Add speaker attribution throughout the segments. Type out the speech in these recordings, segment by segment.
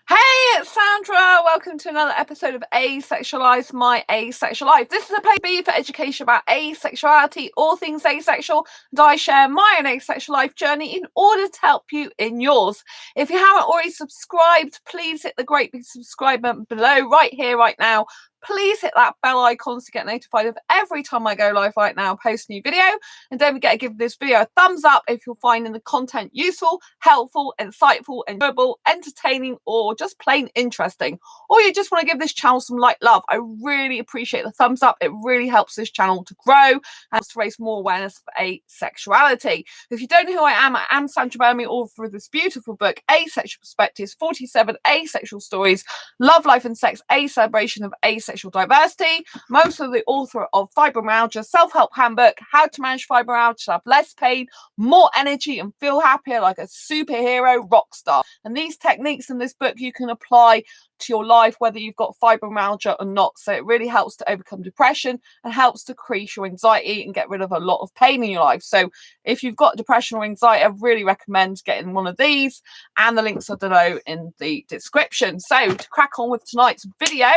Speaker 1: Hey, it's Sandra. Welcome to another episode of Asexualized, my asexual life. This is a place for education about asexuality, all things asexual, and I share my own asexual life journey in order to help you in yours. If you haven't already subscribed, please hit the great big subscribe button below, right here, right now. Please hit that bell icon to get notified of every time I go live right now, post a new video. And don't forget to give this video a thumbs up if you're finding the content useful, helpful, insightful, enjoyable, entertaining, or just plain interesting. Or you just want to give this channel some light love. I really appreciate the thumbs up. It really helps this channel to grow and to raise more awareness of asexuality. If you don't know who I am Sandra Bellamy, author of this beautiful book, Asexual Perspectives, 47 Asexual Stories, Love, Life and Sex, a celebration of asexual diversity. I'm also the author of Fibromyalgia Self-Help Handbook, How to Manage Fibromyalgia to Have Less Pain, More Energy and Feel Happier Like a Superhero Rock Star. And these techniques in this book you can apply to your life whether you've got fibromyalgia or not. So it really helps to overcome depression and helps to decrease your anxiety and get rid of a lot of pain in your life. So if you've got depression or anxiety, I really recommend getting one of these, and the links are below in the description. So to crack on with tonight's video,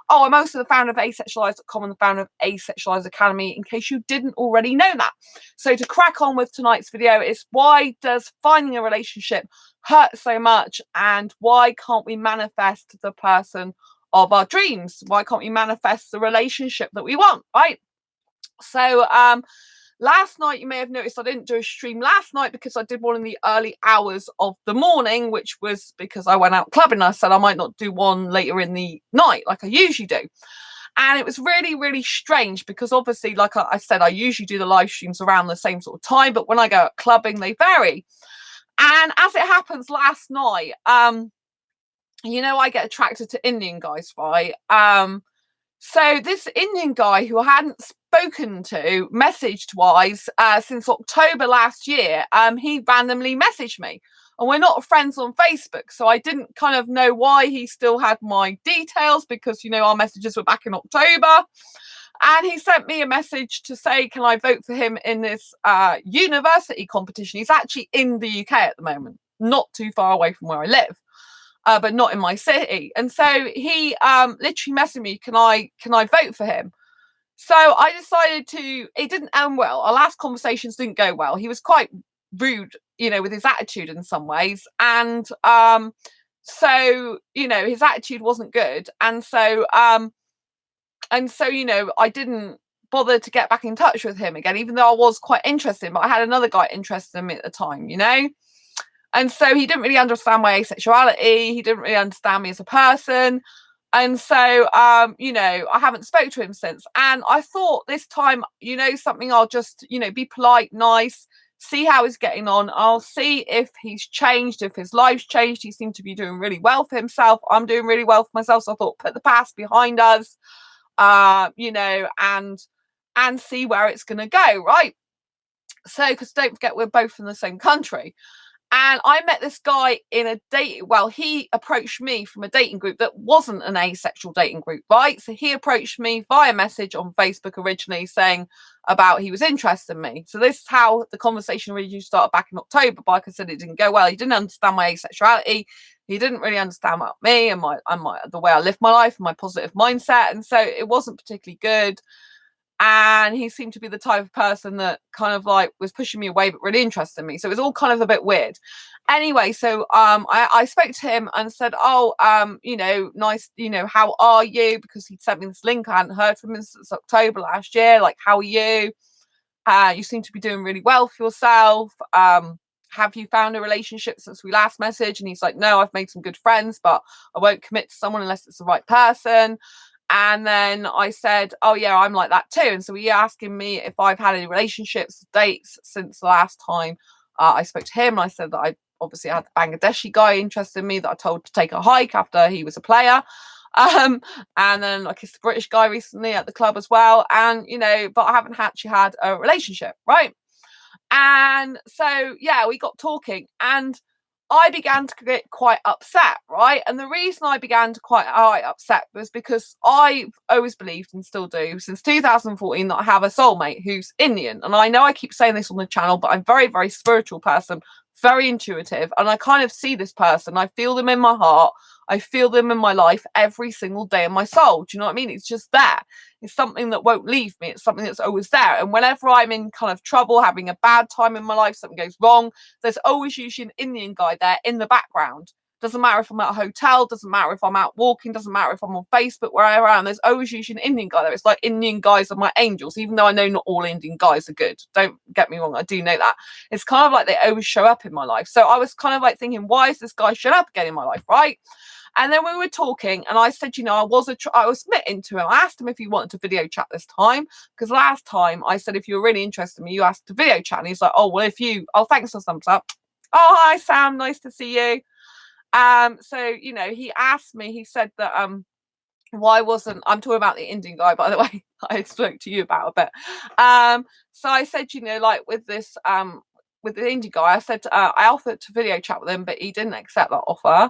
Speaker 1: I'm also the founder of asexualise.com and the founder of Asexualise Academy, in case you didn't already know that. So to crack on with tonight's video is, why does finding a relationship hurt so much, and why can't we manifest the person of our dreams? Why can't we manifest the relationship that we want, right? So last night, you may have noticed I didn't do a stream last night because I did one in the early hours of the morning, which was because I went out clubbing. I said I might not do one later in the night like I usually do. And it was really, really strange because obviously, like I said, I usually do the live streams around the same sort of time, but when I go out clubbing, they vary. And as it happens, last night, I get attracted to Indian guys, right? So this Indian guy who I hadn't spoken to message-wise since October last year, he randomly messaged me. And we're not friends on Facebook, so I didn't kind of know why he still had my details because, our messages were back in October. And he sent me a message to say, can I vote for him in this university competition? He's actually in the UK at the moment, not too far away from where I live, but not in my city. And so he literally messaged me, can I vote for him? So I decided to. It didn't end well. Our last conversations didn't go well. He was quite rude, with his attitude in some ways. And so, his attitude wasn't good. And so, I didn't bother to get back in touch with him again, even though I was quite interested, but I had another guy interested in me at the time, And so he didn't really understand my asexuality. He didn't really understand me as a person. And so, I haven't spoke to him since. And I thought this time, something, I'll just, be polite, nice, see how he's getting on. I'll see if he's changed, if his life's changed. He seemed to be doing really well for himself. I'm doing really well for myself. So I thought, put the past behind us. And see where it's going to go, right? So, because don't forget, we're both in the same country. And I met this guy in a date. Well, he approached me from a dating group that wasn't an asexual dating group, right? So he approached me via message on Facebook originally, saying about he was interested in me. So this is how the conversation originally started back in October. But like I said, it didn't go well. He didn't understand my asexuality. He didn't really understand about me and the way I live my life and my positive mindset. And so it wasn't particularly good. And he seemed to be the type of person that kind of like was pushing me away, but really interested in me. So it was all kind of a bit weird. Anyway, so I spoke to him and said, nice, how are you? Because he'd sent me this link. I hadn't heard from him since October last year. Like, how are you? You seem to be doing really well for yourself. Have you found a relationship since we last messaged? And he's like, no, I've made some good friends, but I won't commit to someone unless it's the right person. And then I said, oh, yeah, I'm like that too. And so he asking me if I've had any relationships, dates since the last time I spoke to him. And I said that I obviously had the Bangladeshi guy interested in me that I told to take a hike after he was a player. And then I kissed the British guy recently at the club as well. And, but I haven't actually had a relationship, right? And so, yeah, we got talking and I began to get quite upset, right? And the reason I began to quite upset was because I've always believed, and still do, since 2014, that I have a soulmate who's Indian. And I know I keep saying this on the channel, but I'm a very, very spiritual person, very intuitive, and I kind of see this person. I feel them in my heart. I feel them in my life every single day in my soul. Do you know what I mean? It's just there. It's something that won't leave me. It's something that's always there. And whenever I'm in kind of trouble, having a bad time in my life, something goes wrong, there's always usually an Indian guy there in the background. Doesn't matter if I'm at a hotel, doesn't matter if I'm out walking, doesn't matter if I'm on Facebook, wherever I am, there's always usually an Indian guy there. It's like Indian guys are my angels, even though I know not all Indian guys are good. Don't get me wrong, I do know that. It's kind of like they always show up in my life. So I was kind of like thinking, why is this guy showing up again in my life, right? And then we were talking, and I said, I was smitten to him. I asked him if he wanted to video chat this time, because last time I said, if you were really interested in me, you asked to video chat. And he's like, oh, well, thanks for thumbs up. Oh, hi, Sam. Nice to see you. So, he asked me, he said that, why wasn't, I'm talking about the Indian guy, by the way, I spoke to you about a bit. So I said, like with this, with the Indian guy, I said, I offered to video chat with him, but he didn't accept that offer.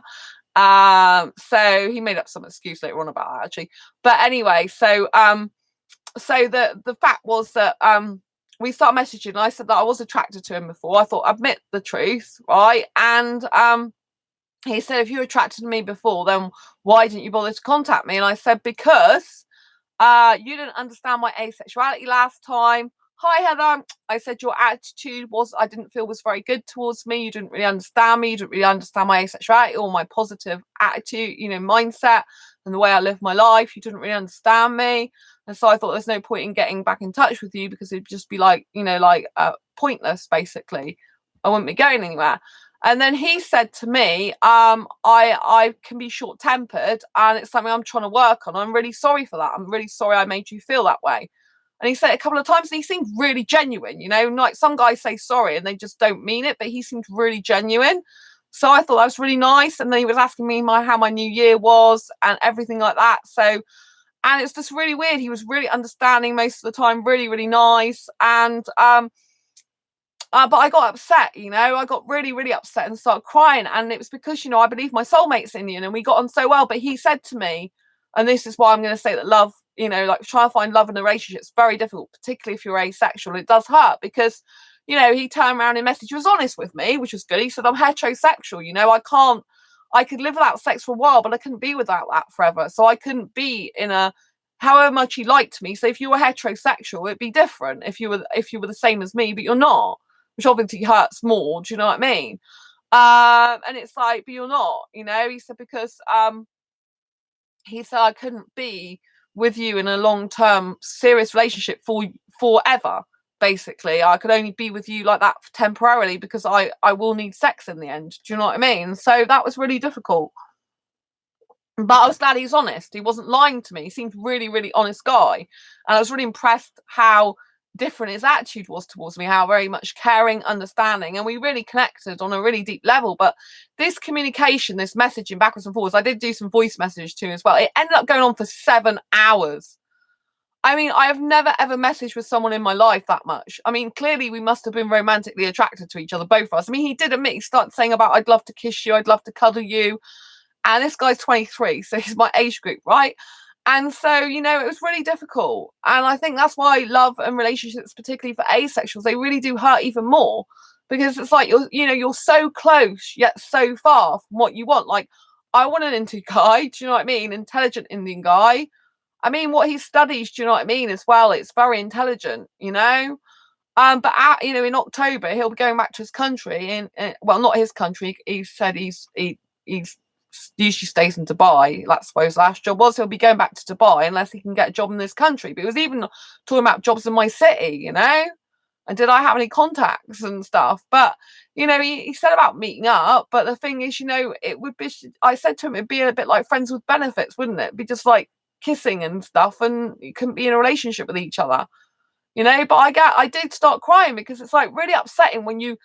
Speaker 1: So he made up some excuse later on about that, actually. But anyway, so the fact was that, we started messaging, and I said that I was attracted to him before. I thought, admit the truth, right? And, he said, if you were attracted to me before, then why didn't you bother to contact me? And I said, because you didn't understand my asexuality last time. Hi, Heather. I said, your attitude I didn't feel was very good towards me. You didn't really understand me. You didn't really understand my asexuality or my positive attitude, mindset and the way I live my life. You didn't really understand me. And so I thought there's no point in getting back in touch with you, because it'd just be like, pointless, basically. I wouldn't be going anywhere. And then he said to me, I can be short-tempered, and it's something I'm trying to work on. I'm really sorry for that. I'm really sorry I made you feel that way. And he said it a couple of times, and he seemed really genuine, like some guys say sorry and they just don't mean it, but he seemed really genuine. So I thought that was really nice. And then he was asking me how my new year was and everything like that. So, and it's just really weird. He was really understanding most of the time, really, really nice. And, but I got upset, I got really, really upset and started crying. And it was because, I believe my soulmate's Indian and we got on so well. But he said to me, and this is why I'm going to say that love, like trying to find love in a relationship is very difficult, particularly if you're asexual. It does hurt because, he turned around in message, he was honest with me, which was good. He said, I'm heterosexual, I could live without sex for a while, but I couldn't be without that forever. So I couldn't be however much he liked me. So if you were heterosexual, it'd be different if you were the same as me, but you're not. Which obviously hurts more. Do you know what I mean? And it's like, but you're not, he said, because he said I couldn't be with you in a long-term serious relationship forever. Basically, I could only be with you like that temporarily, because I will need sex in the end. Do you know what I mean? So that was really difficult. But I was glad he was honest. He wasn't lying to me. He seemed really, really honest guy. And I was really impressed how different his attitude was towards me, how very much caring, understanding, and we really connected on a really deep level. But this communication, this messaging backwards and forwards, I did do some voice messages too as well. It ended up going on for 7 hours. I mean, I have never ever messaged with someone in my life that much. I mean, clearly we must have been romantically attracted to each other, both of us. I mean, he did admit, he started saying about, I'd love to kiss you, I'd love to cuddle you. And this guy's 23, so he's my age group, right? And so, it was really difficult. And I think that's why love and relationships, particularly for asexuals, they really do hurt even more, because it's like you're so close yet so far from what you want. Like, I want an Indian guy, do you know what I mean? Intelligent Indian guy. I mean, what he studies, do you know what I mean, as well? It's very intelligent, But in October he'll be going back to his country, well, not his country. He said he's usually stays in Dubai. That's where his last job was. He'll be going back to Dubai unless he can get a job in this country. But he was even talking about jobs in my city, and did I have any contacts and stuff. But he said about meeting up, but the thing is, it would be, I said to him, it'd be a bit like friends with benefits, wouldn't it? It'd be just like kissing and stuff, and you couldn't be in a relationship with each other, but I did start crying, because it's like really upsetting when you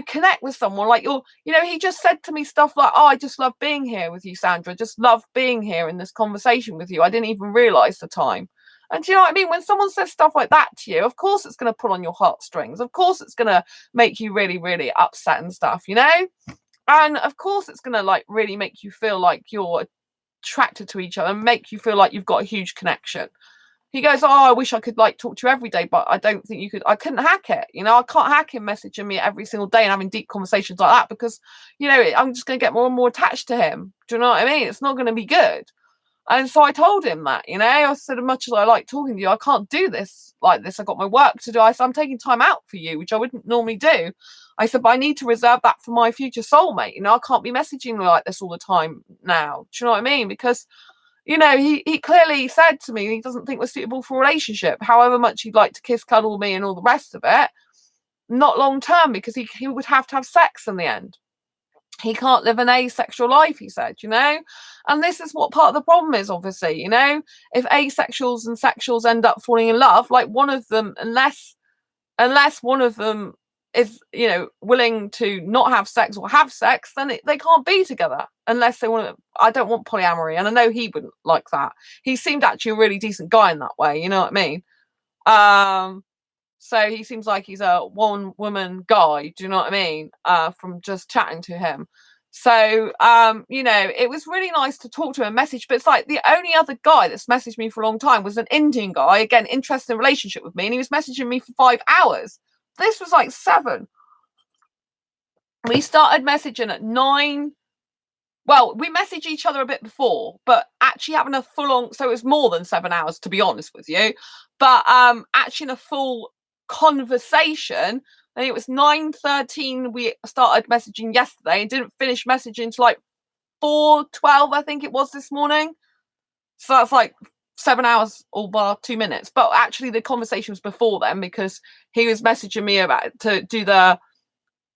Speaker 1: connect with someone, like he just said to me stuff like, oh, I just love being here with you, Sandra. Just love being here in this conversation with you. I didn't even realize the time. And do you know what I mean? When someone says stuff like that to you, of course it's going to pull on your heartstrings. Of course it's going to make you really, really upset and stuff, And of course it's going to like really make you feel like you're attracted to each other and make you feel like you've got a huge connection. He goes, oh, I wish I could like talk to you every day, but I don't think you could. I couldn't hack it. I can't hack him messaging me every single day and having deep conversations like that, because, I'm just going to get more and more attached to him. Do you know what I mean? It's not going to be good. And so I told him that, I said, as much as I like talking to you, I can't do this like this. I got my work to do. I said, I'm taking time out for you, which I wouldn't normally do. I said, but I need to reserve that for my future soulmate. I can't be messaging like this all the time now. Do you know what I mean? Because, he clearly said to me he doesn't think we're suitable for a relationship, however much he'd like to kiss, cuddle me and all the rest of it. Not long term, because he would have to have sex in the end. He can't live an asexual life, he said, and this is what part of the problem is, obviously. If asexuals and sexuals end up falling in love, like one of them, unless one of them is willing to not have sex or have sex, then they can't be together unless they want to. I don't want polyamory, and I know he wouldn't like that. He seemed actually a really decent guy in that way, you know what I mean? So he seems like he's a one woman guy, do you know what I mean? From just chatting to him. So, it was really nice to talk to him and message, but it's like the only other guy that's messaged me for a long time was an Indian guy, again, interested in a relationship with me, and he was messaging me for 5 hours. This was like 7. We started messaging at 9. Well, we messaged each other a bit before, but actually having a full on, so it was more than 7 hours, to be honest with you. But actually in a full conversation, and it was 9:13 we started messaging yesterday and didn't finish messaging till like 4:12, I think it was, this morning. So that's like 7 hours all bar 2 minutes. But actually the conversation was before then, because he was messaging me about to do the,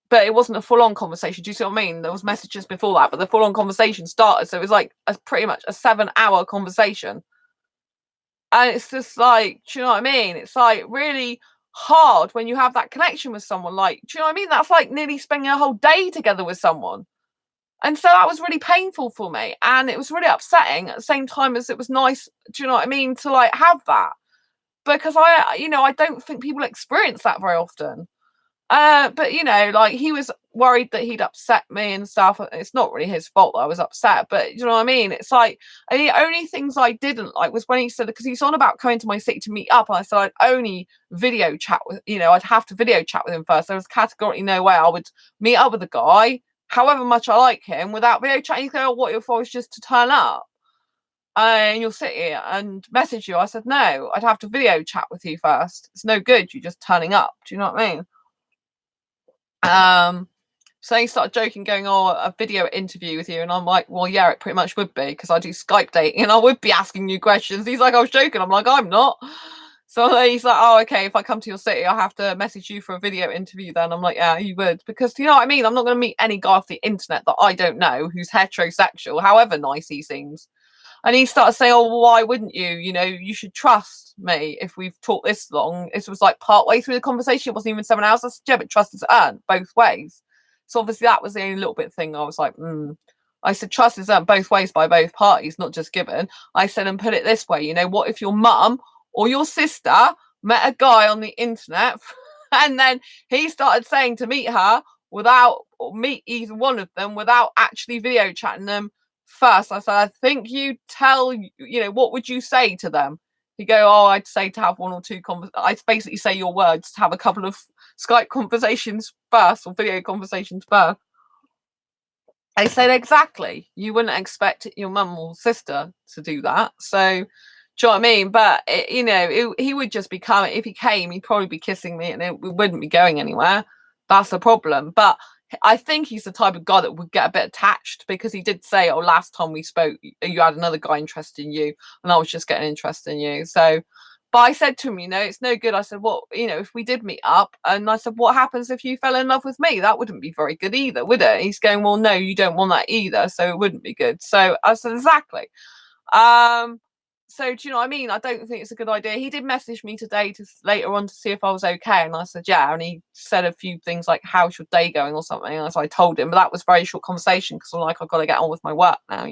Speaker 1: but it wasn't a full-on conversation. Do you see what I mean? There was messages before that, but the full-on conversation started, so it was like pretty much a 7-hour conversation. And it's just like, do you know what I mean? It's like really hard when you have that connection with someone. Like, do you know what I mean? That's like nearly spending a whole day together with someone. And so that was really painful for me, and it was really upsetting at the same time as it was nice, do you know what I mean, to like have that, because I don't think people experience that very often. But like he was worried that he'd upset me and stuff. It's not really his fault that I was upset, but you know what I mean? It's like, and the only things I didn't like was when he said, because he's on about coming to my city to meet up, and I said I'd only video chat with, I'd have to video chat with him first. There was categorically no way I would meet up with a guy, however much I like him, without video chatting. He said, oh, what if I was just to turn up in your city and message you? I said, no, I'd have to video chat with you first. It's no good you just turning up. Do you know what I mean? So he started joking, going, oh, a video interview with you. And I'm like, well, yeah, it pretty much would be, because I do Skype dating and I would be asking you questions. He's like, I was joking. I'm like, I'm not. So he's like, oh, okay, if I come to your city, I have to message you for a video interview then. I'm like, yeah, you would. Because, you know what I mean? I'm not going to meet any guy off the internet that I don't know who's heterosexual, however nice he seems. And he started saying, oh, well, why wouldn't you? You should trust me if we've talked this long. It was like part way through the conversation. It wasn't even 7 hours. I said, yeah, but trust is earned both ways. So obviously that was the only little bit thing I was like, I said, trust is earned both ways by both parties, not just given. I said, and put it this way, what if your mum or your sister met a guy on the internet and then he started saying to meet her meet either one of them without actually video chatting them first? I said, I think you tell, what would you say to them? You go, oh, I'd say to have one or two I'd basically say your words, to have a couple of Skype conversations first, or video conversations first. I said, exactly. You wouldn't expect your mum or sister to do that. So, do you know what I mean? But, he would just be coming. If he came, he'd probably be kissing me and it wouldn't be going anywhere. That's the problem. But I think he's the type of guy that would get a bit attached, because he did say, oh, last time we spoke, you had another guy interested in you and I was just getting interested in you. So, but I said to him, it's no good. I said, what, if we did meet up, and I said, what happens if you fell in love with me? That wouldn't be very good either, would it? He's going, well, no, you don't want that either. So it wouldn't be good. So I said, exactly. So do you know what I mean? I don't think it's a good idea. He did message me today later on to see if I was okay, and I said, yeah. And he said a few things like, how's your day going or something, as I told him. But that was a very short conversation, because I'm like, I've got to get on with my work now.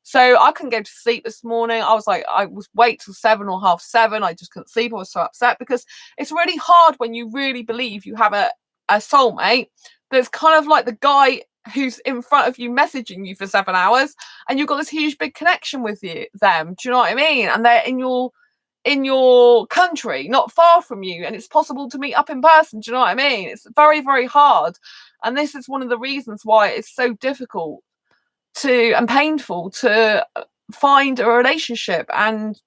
Speaker 1: So I couldn't go to sleep this morning. I was like, I was wait till 7 or half 7. I just couldn't sleep. I was so upset, because it's really hard when you really believe you have a soulmate that's kind of like the guy who's in front of you messaging you for 7 hours, and you've got this huge big connection with them. Do you know what I mean? And they're in your in your country, not far from you, and it's possible to meet up in person. Do you know what I mean? It's very, very hard. And this is one of the reasons why it's so difficult and painful to find a relationship and,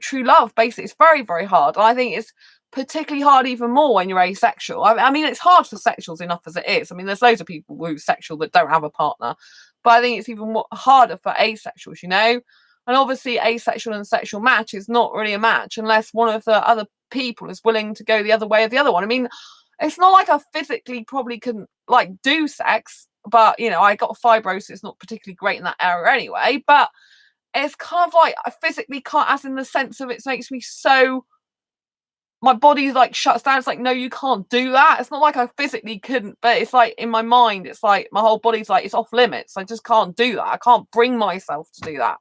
Speaker 1: true love. Basically, it's very, very hard. And I think it's particularly hard even more when you're asexual. I mean, it's hard for sexuals enough as it is. I mean, there's loads of people who's sexual that don't have a partner, but I think it's even more harder for asexuals, And obviously, asexual and sexual match is not really a match unless one of the other people is willing to go the other way of the other one. I mean, it's not like I physically probably couldn't do sex, but I got fibrosis. It's not particularly great in that area anyway. But it's kind of like I physically can't, as in the sense of it makes me so. My body shuts down. It's like, no, you can't do that. It's not like I physically couldn't, but it's like in my mind, it's like my whole body's like, it's off limits. I just can't do that. I can't bring myself to do that.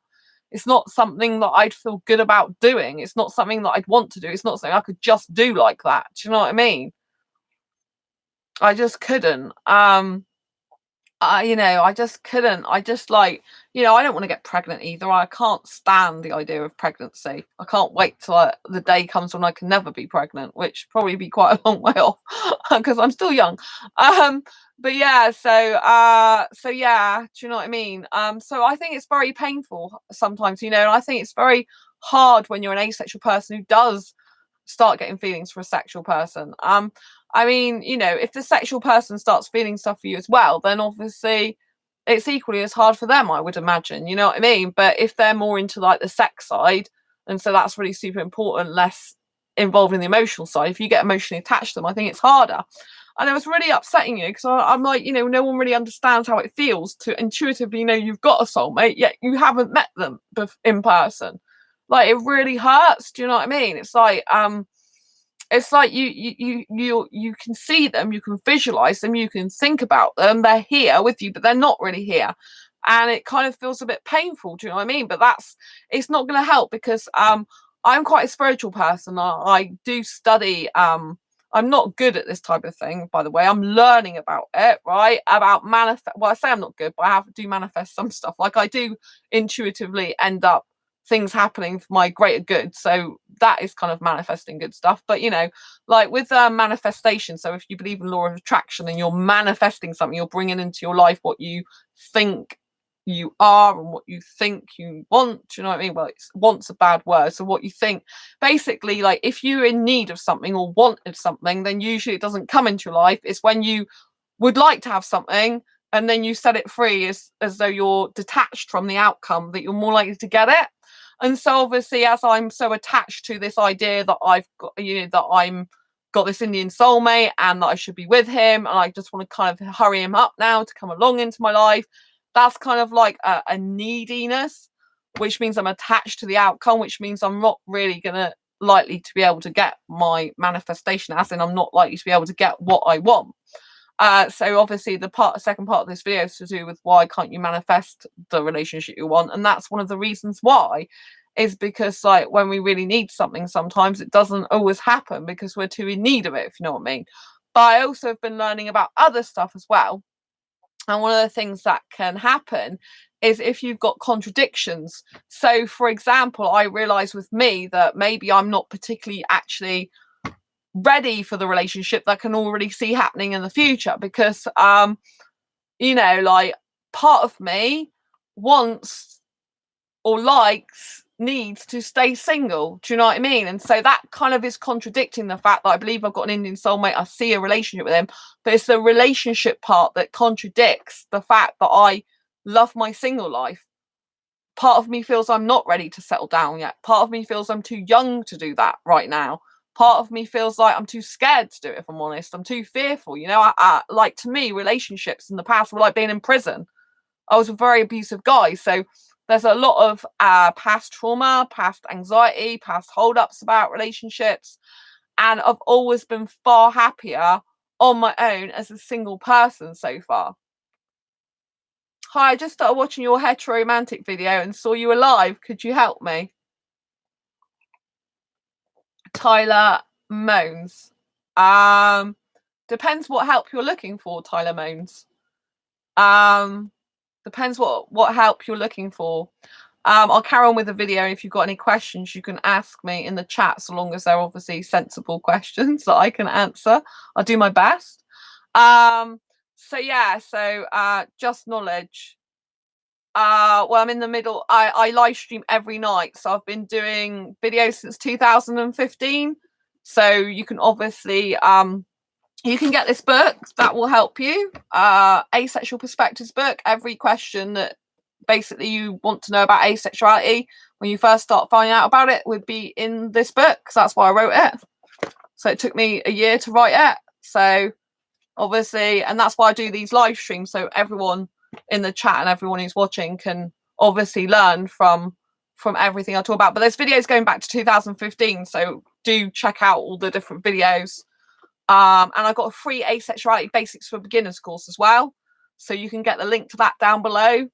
Speaker 1: It's not something that I'd feel good about doing. It's not something that I'd want to do. It's not something I could just do like that. Do you know what I mean? I just couldn't. I just couldn't. I just I don't want to get pregnant either. I can't stand the idea of pregnancy. I can't wait till the day comes when I can never be pregnant, which probably be quite a long way off because I'm still young. But yeah, so yeah, do you know what I mean? So I think it's very painful sometimes, and I think it's very hard when you're an asexual person who does start getting feelings for a sexual person. I mean, if the sexual person starts feeling stuff for you as well, then obviously it's equally as hard for them, I would imagine. You know what I mean? But if they're more into the sex side, and so that's really super important, less involved in the emotional side, if you get emotionally attached to them, I think it's harder. And it was really upsetting, because I'm like, no one really understands how it feels to intuitively know you've got a soulmate, yet you haven't met them in person. It really hurts. Do you know what I mean? It's like you can see them, you can visualize them, you can think about them, they're here with you, but they're not really here, and it kind of feels a bit painful. Do you know what I mean? But it's not going to help because I'm quite a spiritual person. I do study. I'm not good at this type of thing, by the way. I'm learning about it, right? About manifest. Well, I say I'm not good, but I have to do manifest some stuff. I do intuitively end up things happening for my greater good, so that is kind of manifesting good stuff. But with manifestation, so if you believe in law of attraction and you're manifesting something, you're bringing into your life what you think you are and what you think you want. Do you know what I mean? Well, want's a bad word, so what you think. Basically, if you're in need of something or wanted something, then usually it doesn't come into your life. It's when you would like to have something and then you set it free, as though you're detached from the outcome, that you're more likely to get it. And so obviously, as I'm so attached to this idea that I've got, that I'm got this Indian soulmate and that I should be with him, and I just want to kind of hurry him up now to come along into my life, that's kind of like a neediness, which means I'm attached to the outcome, which means I'm not really likely to be able to get my manifestation, as in I'm not likely to be able to get what I want. So obviously the second part of this video is to do with why can't you manifest the relationship you want, and that's one of the reasons why, is because when we really need something, sometimes it doesn't always happen because we're too in need of it, if you know what I mean. But I also have been learning about other stuff as well, and one of the things that can happen is if you've got contradictions. So for example, I realized with me that maybe I'm not particularly actually ready for the relationship that I can already see happening in the future, because part of me wants or needs to stay single. Do you know what I mean? And so that kind of is contradicting the fact that I believe I've got an Indian soulmate, I see a relationship with him, but it's the relationship part that contradicts the fact that I love my single life. Part of me feels I'm not ready to settle down yet. Part of me feels I'm too young to do that right now. Part of me feels like I'm too scared to do it, if I'm honest. I'm too fearful. To me, relationships in the past were like being in prison. I was a very abusive guy. So there's a lot of past trauma, past anxiety, past holdups about relationships. And I've always been far happier on my own as a single person so far. Hi, I just started watching your heteromantic video and saw you alive. Could you help me? Tyler moans. Depends what help you're looking for, Tyler moans. Depends what help you're looking for. I'll carry on with the video. If you've got any questions, you can ask me in the chat, so long as they're obviously sensible questions that I can answer. I'll do my best. So yeah, just knowledge. Well, I'm in the middle. I live stream every night, so I've been doing videos since 2015. So you can obviously you can get this book that will help you. Asexual Perspectives book. Every question that basically you want to know about asexuality when you first start finding out about it would be in this book, because that's why I wrote it. So it took me a year to write it. So obviously, and that's why I do these live streams, so everyone in the chat and everyone who's watching can obviously learn from everything I talk about. But there's videos going back to 2015, so do check out all the different videos. And I've got a free Asexuality Basics for Beginners course as well, so you can get the link to that down below.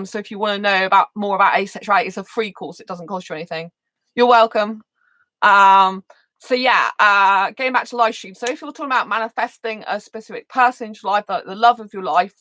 Speaker 1: So if you want to know more about asexuality, it's a free course. It doesn't cost you anything. You're welcome. So yeah, going back to live stream. So if you're talking about manifesting a specific person into your life, like the love of your life,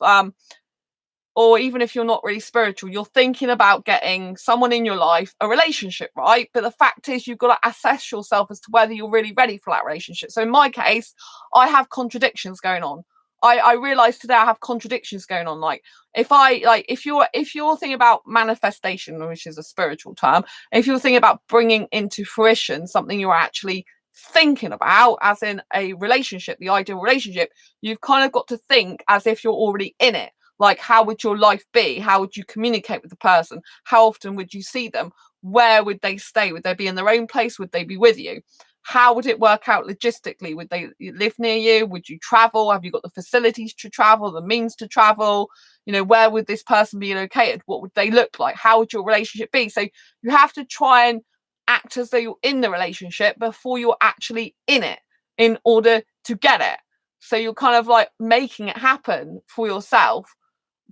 Speaker 1: or even if you're not really spiritual, you're thinking about getting someone in your life, a relationship, right? But the fact is, you've got to assess yourself as to whether you're really ready for that relationship. So in my case, I have contradictions going on. I realized today I have contradictions going on. Like if you're thinking about manifestation, which is a spiritual term, if you're thinking about bringing into fruition something you're actually thinking about, as in a relationship, the ideal relationship, you've kind of got to think as if you're already in it. Like, how would your life be? How would you communicate with the person? How often would you see them? Where would they stay? Would they be in their own place? Would they be with you? How would it work out logistically? Would they live near you? Would you travel? Have you got the facilities to travel, the means to travel? You know, where would this person be located? What would they look like? How would your relationship be? So you have to try and act as though you're in the relationship before you're actually in it, in order to get it. So you're kind of like making it happen for yourself,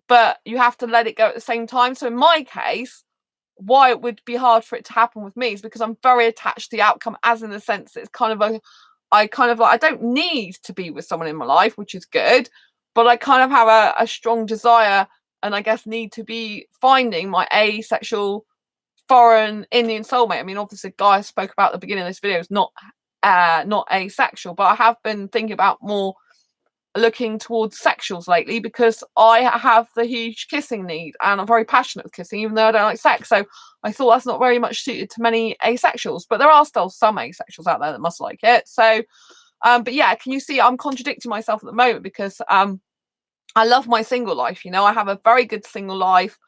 Speaker 1: but you have to let it go at the same time. So in my case, why it would be hard for it to happen with me is because I'm very attached to the outcome, as in the sense that it's kind of I don't need to be with someone in my life, which is good, but I kind of have a strong desire, and I guess need to be finding my asexual foreign Indian soulmate. I mean, obviously, the guy I spoke about at the beginning of this video is not asexual, but I have been thinking about more looking towards sexuals lately, because I have the huge kissing need and I'm very passionate with kissing, even though I don't like sex. So I thought that's not very much suited to many asexuals, but there are still some asexuals out there that must like it. So but yeah, can you see I'm contradicting myself at the moment, because I love my single life. You know, I have a very good single life.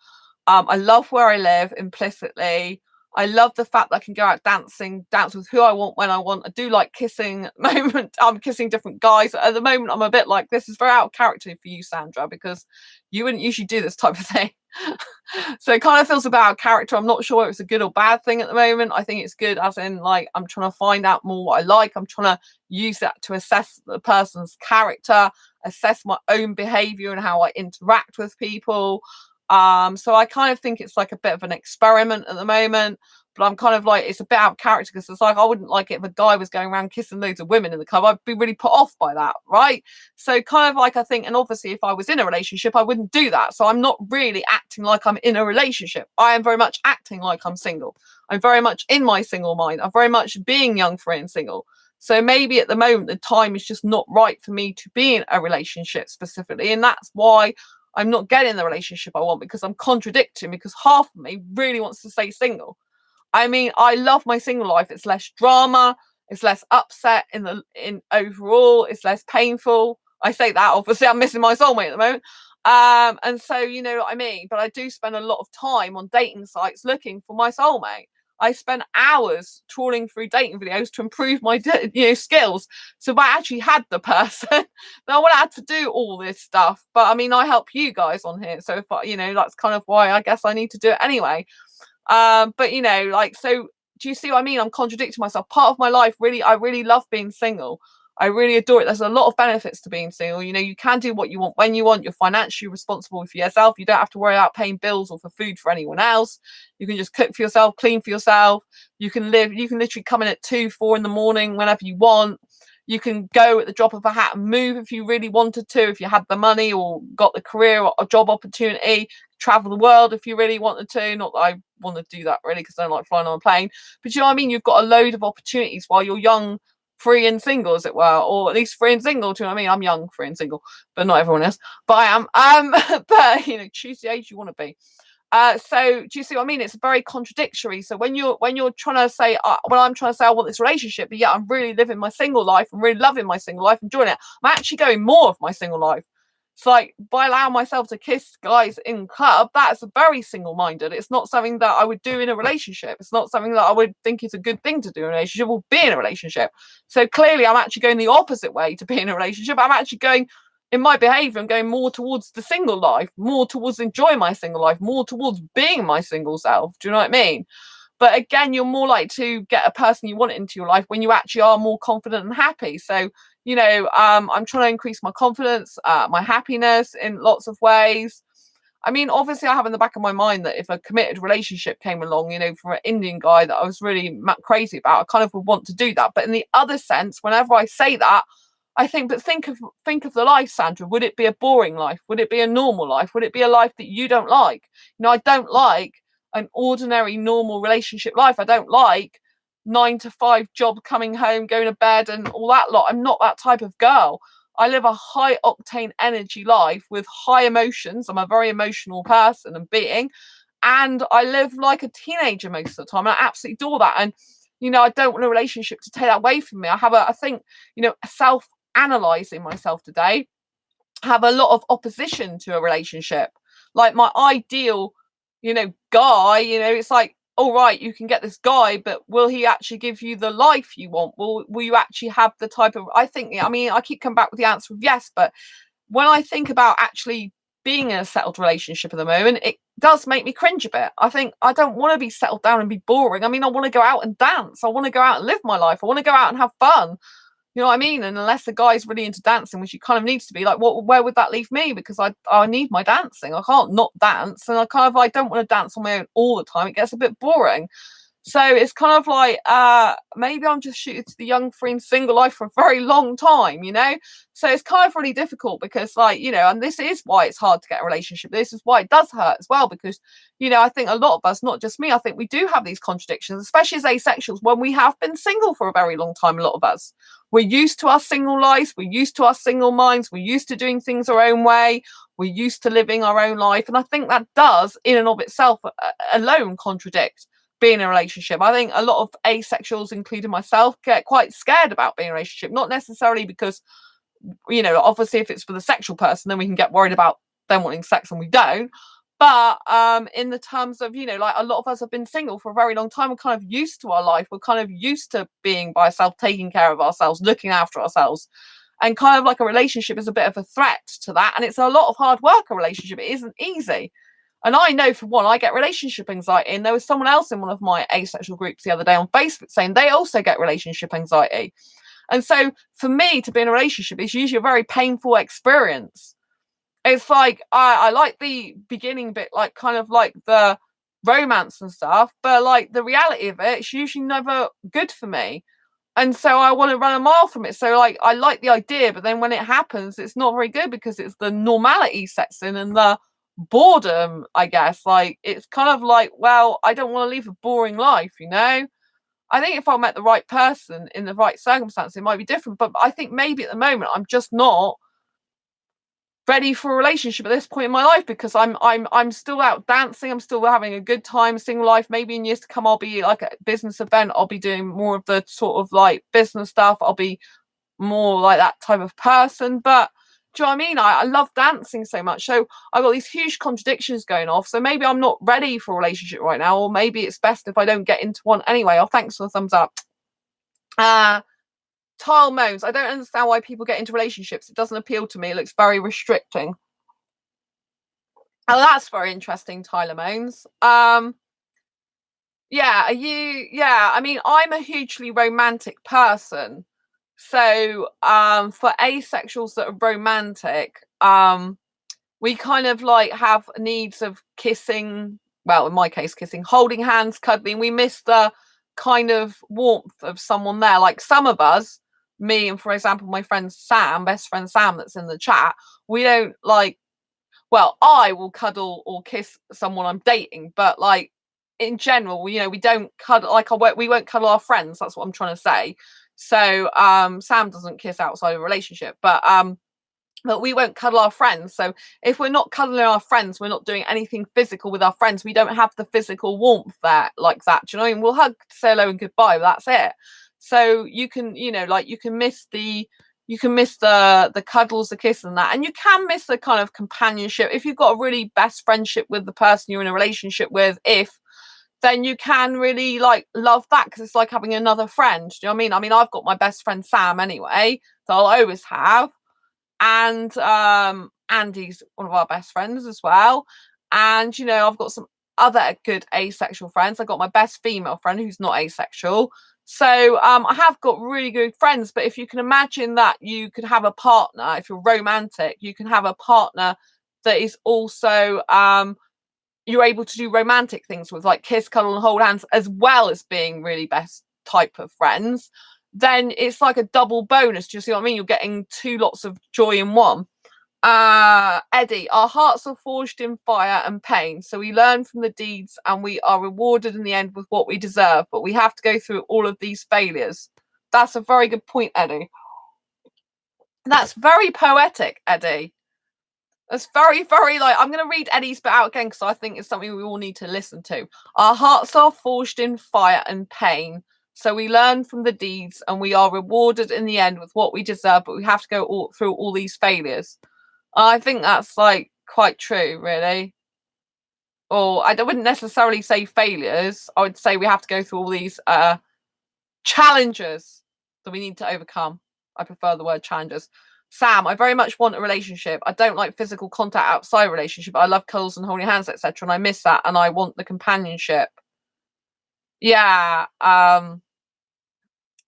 Speaker 1: I love where I live implicitly. I love the fact that I can go out dancing, dance with who I want when I want. I do like kissing at the moment. I'm kissing different guys. At the moment, I'm a bit like, this is very out of character for you, Sandra, because you wouldn't usually do this type of thing. So it kind of feels a bit out of character. I'm not sure if it's a good or bad thing at the moment. I think it's good, as in, like, I'm trying to find out more what I like. I'm trying to use that to assess the person's character, assess my own behavior and how I interact with people. So I kind of think it's like a bit of an experiment at the moment, but I'm kind of like, it's a bit out of character, because it's like, I wouldn't like it if a guy was going around kissing loads of women in the club. I'd be really put off by that, right? So kind of like, I think, and obviously if I was in a relationship, I wouldn't do that. So I'm not really acting like I'm in a relationship. I am very much acting like I'm single. I'm very much in my single mind. I'm very much being young, free and single. So maybe at the moment, the time is just not right for me to be in a relationship specifically. And that's why I'm not getting the relationship I want, because I'm contradicting, because half of me really wants to stay single. I mean, I love my single life. It's less drama, it's less upset in overall, it's less painful. I say that, obviously I'm missing my soulmate at the moment. And so, you know what I mean? But I do spend a lot of time on dating sites looking for my soulmate. I spend hours trawling through dating videos to improve my skills. So if I actually had the person, then I would have to do all this stuff. But I mean, I help you guys on here, so if I, that's kind of why I guess I need to do it anyway. But like, so do you see what I mean? I'm contradicting myself. Part of my life, really, I really love being single. I really adore it. There's a lot of benefits to being single. You can do what you want when you want. You're financially responsible for yourself. You don't have to worry about paying bills or for food for anyone else. You can just cook for yourself, clean for yourself. You can literally come in at 2, 4 in the morning whenever you want. You can go at the drop of a hat and move if you really wanted to, if you had the money or got the career or a job opportunity, travel the world if you really wanted to. Not that I want to do that really, because I don't like flying on a plane. But you know what I mean? You've got a load of opportunities while you're young, free and single, as it were, or at least free and single. Do you know what I mean? I'm young, free and single, but not everyone is. But I am. But you know, choose the age you want to be. So do you see what I mean? It's very contradictory. So when you're trying to say, when I'm trying to say I want this relationship, but yeah, I'm really living my single life, I'm really loving my single life, enjoying it, I'm actually going more of my single life. It's like, by allowing myself to kiss guys in club, that's very single-minded. It's not something that I would do in a relationship. It's not something that I would think is a good thing to do in a relationship or be in a relationship. So clearly I'm actually going the opposite way to be in a relationship. I'm actually going, in my behavior, I'm going more towards the single life, more towards enjoying my single life, more towards being my single self. Do you know what I mean? But again, you're more likely to get a person you want into your life when you actually are more confident and happy. So, you know, I'm trying to increase my confidence, my happiness in lots of ways. I mean, obviously, I have in the back of my mind that if a committed relationship came along, you know, from an Indian guy that I was really crazy about, I kind of would want to do that. But in the other sense, whenever I say that, I think, but think of the life, Sandra. Would it be a boring life? Would it be a normal life? Would it be a life that you don't like? You know, I don't like an ordinary, normal relationship life. I don't like 9 to 5 job, coming home, going to bed, and all that lot. I'm not that type of girl. I live a high octane energy life with high emotions. I'm a very emotional person and being, and I live like a teenager most of the time. And I absolutely adore that. And you know, I don't want a relationship to take that away from me. I think, you know, analyzing myself today, have a lot of opposition to a relationship. Like my ideal, you know, guy, you know, it's like, all right, you can get this guy, but will he actually give you the life you want? Will you actually have the type of, I think, I mean, I keep coming back with the answer of yes, but when I think about actually being in a settled relationship at the moment, it does make me cringe a bit. I think I don't want to be settled down and be boring. I mean, I want to go out and dance. I want to go out and live my life. I want to go out and have fun. You know what I mean? And unless the guy's really into dancing, which he kind of needs to be, like, where would that leave me? Because I need my dancing. I can't not dance. And I don't want to dance on my own all the time. It gets a bit boring. So it's kind of like, maybe I'm just shooting to the young, free and single life for a very long time, you know? So it's kind of really difficult because, like, you know, and this is why it's hard to get a relationship. This is why it does hurt as well, because, you know, I think a lot of us, not just me, I think we do have these contradictions, especially as asexuals, when we have been single for a very long time, a lot of us. We're used to our single lives. We're used to our single minds. We're used to doing things our own way. We're used to living our own life. And I think that does, in and of itself, alone contradict being in a relationship. I think a lot of asexuals, including myself, get quite scared about being in a relationship, not necessarily because, you know, obviously if it's with a sexual person, then we can get worried about them wanting sex and we don't. But in the terms of, you know, like a lot of us have been single for a very long time. We're kind of used to our life. We're kind of used to being by ourselves, taking care of ourselves, looking after ourselves. And kind of like a relationship is a bit of a threat to that. And it's a lot of hard work, a relationship. It isn't easy. And I know, for one, I get relationship anxiety. And there was someone else in one of my asexual groups the other day on Facebook saying they also get relationship anxiety. And so for me to be in a relationship is usually a very painful experience. It's like, I like the beginning bit, like kind of like the romance and stuff, but like the reality of it, it's usually never good for me. And so I want to run a mile from it. So like, I like the idea, but then when it happens, it's not very good because it's the normality sets in and the boredom, I guess. Like, it's kind of like, well, I don't want to live a boring life, you know? I think if I met the right person in the right circumstance, it might be different. But I think maybe at the moment I'm just not ready for a relationship at this point in my life because I'm still out dancing. I'm still having a good time, single life. Maybe in years to come, I'll be like a business event. I'll be doing more of the sort of like business stuff. I'll be more like that type of person. But do you know what I mean? I love dancing so much. So I've got these huge contradictions going off. So maybe I'm not ready for a relationship right now, or maybe it's best if I don't get into one anyway. Oh, thanks for the thumbs up. Tile moans. I don't understand why people get into relationships. It doesn't appeal to me. It looks very restricting. Oh, that's very interesting, Tyler moans. Yeah, are you? Yeah, I mean, I'm a hugely romantic person. So, for asexuals that are romantic, we kind of like have needs of kissing. Well, in my case, kissing, holding hands, cuddling. We miss the kind of warmth of someone there. Like some of us me and, for example, my friend Sam, best friend Sam that's in the chat, we don't like, well, I will cuddle or kiss someone I'm dating, but like in general, you know, we don't cuddle, like we won't cuddle our friends. That's what I'm trying to say. So Sam doesn't kiss outside of a relationship, but we won't cuddle our friends. So if we're not cuddling our friends, we're not doing anything physical with our friends. We don't have the physical warmth there like that. Do you know what I mean? We'll hug, say hello and goodbye, but that's it. So you can, you know, like you can miss the cuddles, the kiss and that, and you can miss the kind of companionship if you've got a really best friendship with the person you're in a relationship with. If then you can really like love that, because it's like having another friend. Do you know what I mean? I mean, I've got my best friend Sam anyway, that I'll always have, and Andy's one of our best friends as well. And you know, I've got some other good asexual friends. I've got my best female friend who's not asexual. So I have got really good friends. But if you can imagine that you could have a partner, if you're romantic, you can have a partner that is also you're able to do romantic things with, like kiss, cuddle and hold hands, as well as being really best type of friends, then it's like a double bonus. Do you see what I mean? You're getting two lots of joy in one. Eddie, our hearts are forged in fire and pain, so we learn from the deeds and we are rewarded in the end with what we deserve, but we have to go through all of these failures. That's a very good point, Eddie. That's very poetic, Eddie. That's very, very, like, I'm going to read Eddie's bit out again because I think it's something we all need to listen to. Our hearts are forged in fire and pain, so we learn from the deeds and we are rewarded in the end with what we deserve, but we have to go through all these failures. I think that's like quite true, really. Or I wouldn't necessarily say failures. I would say we have to go through all these challenges that we need to overcome. I prefer the word challenges. Sam, I very much want a relationship. I don't like physical contact outside a relationship. I love cuddles and holding hands, etc. And I miss that, and I want the companionship. Yeah.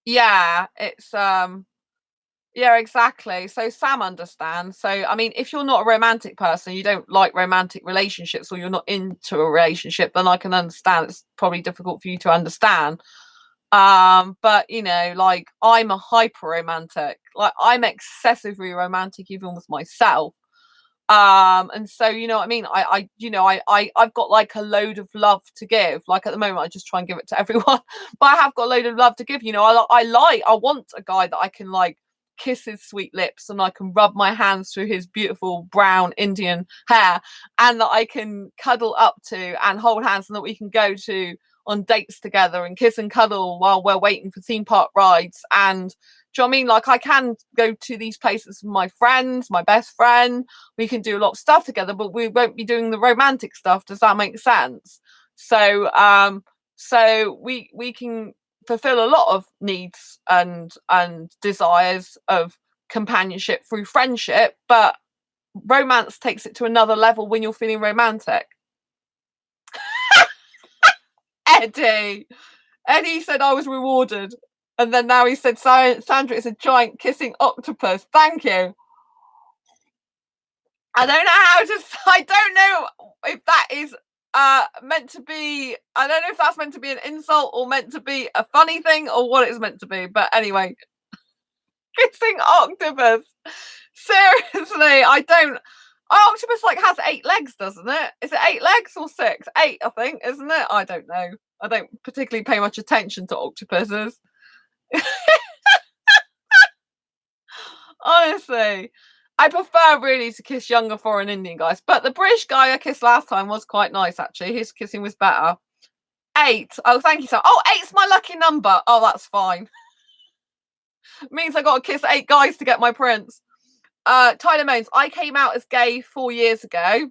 Speaker 1: Yeah, it's yeah, exactly. So Sam understands. So I mean, if you're not a romantic person, you don't like romantic relationships, or you're not into a relationship, then I can understand it's probably difficult for you to understand. But you know, like I'm a hyper romantic, like I'm excessively romantic even with myself. And so you know what I mean, I've got like a load of love to give. Like at the moment I just try and give it to everyone, but I have got a load of love to give. You know, I want a guy that I can like kiss his sweet lips, and I can rub my hands through his beautiful brown Indian hair, and that I can cuddle up to and hold hands, and that we can go to on dates together and kiss and cuddle while we're waiting for theme park rides. And do you know what I mean? Like I can go to these places with my friends, my best friend. We can do a lot of stuff together, but we won't be doing the romantic stuff. Does that make sense? So so we can fulfill a lot of needs and desires of companionship through friendship, but romance takes it to another level when you're feeling romantic. Eddie said I was rewarded, and then now he said Sandra is a giant kissing octopus. Thank you. I don't know how to. I don't know if that is meant to be. I don't know if that's meant to be an insult or meant to be a funny thing or what it's meant to be. But anyway, kissing octopus. Seriously, I don't. Octopus like has 8 legs, doesn't it? Is it 8 legs or 6? 8, I think, isn't it? I don't know. I don't particularly pay much attention to octopuses. Honestly, I prefer really to kiss younger foreign Indian guys, but the British guy I kissed last time was quite nice, actually. His kissing was better. 8. Oh, thank you, sir. Oh, 8's my lucky number. Oh, that's fine. Means I got to kiss 8 guys to get my prince. Tyler Moans, I came out as gay 4 years ago,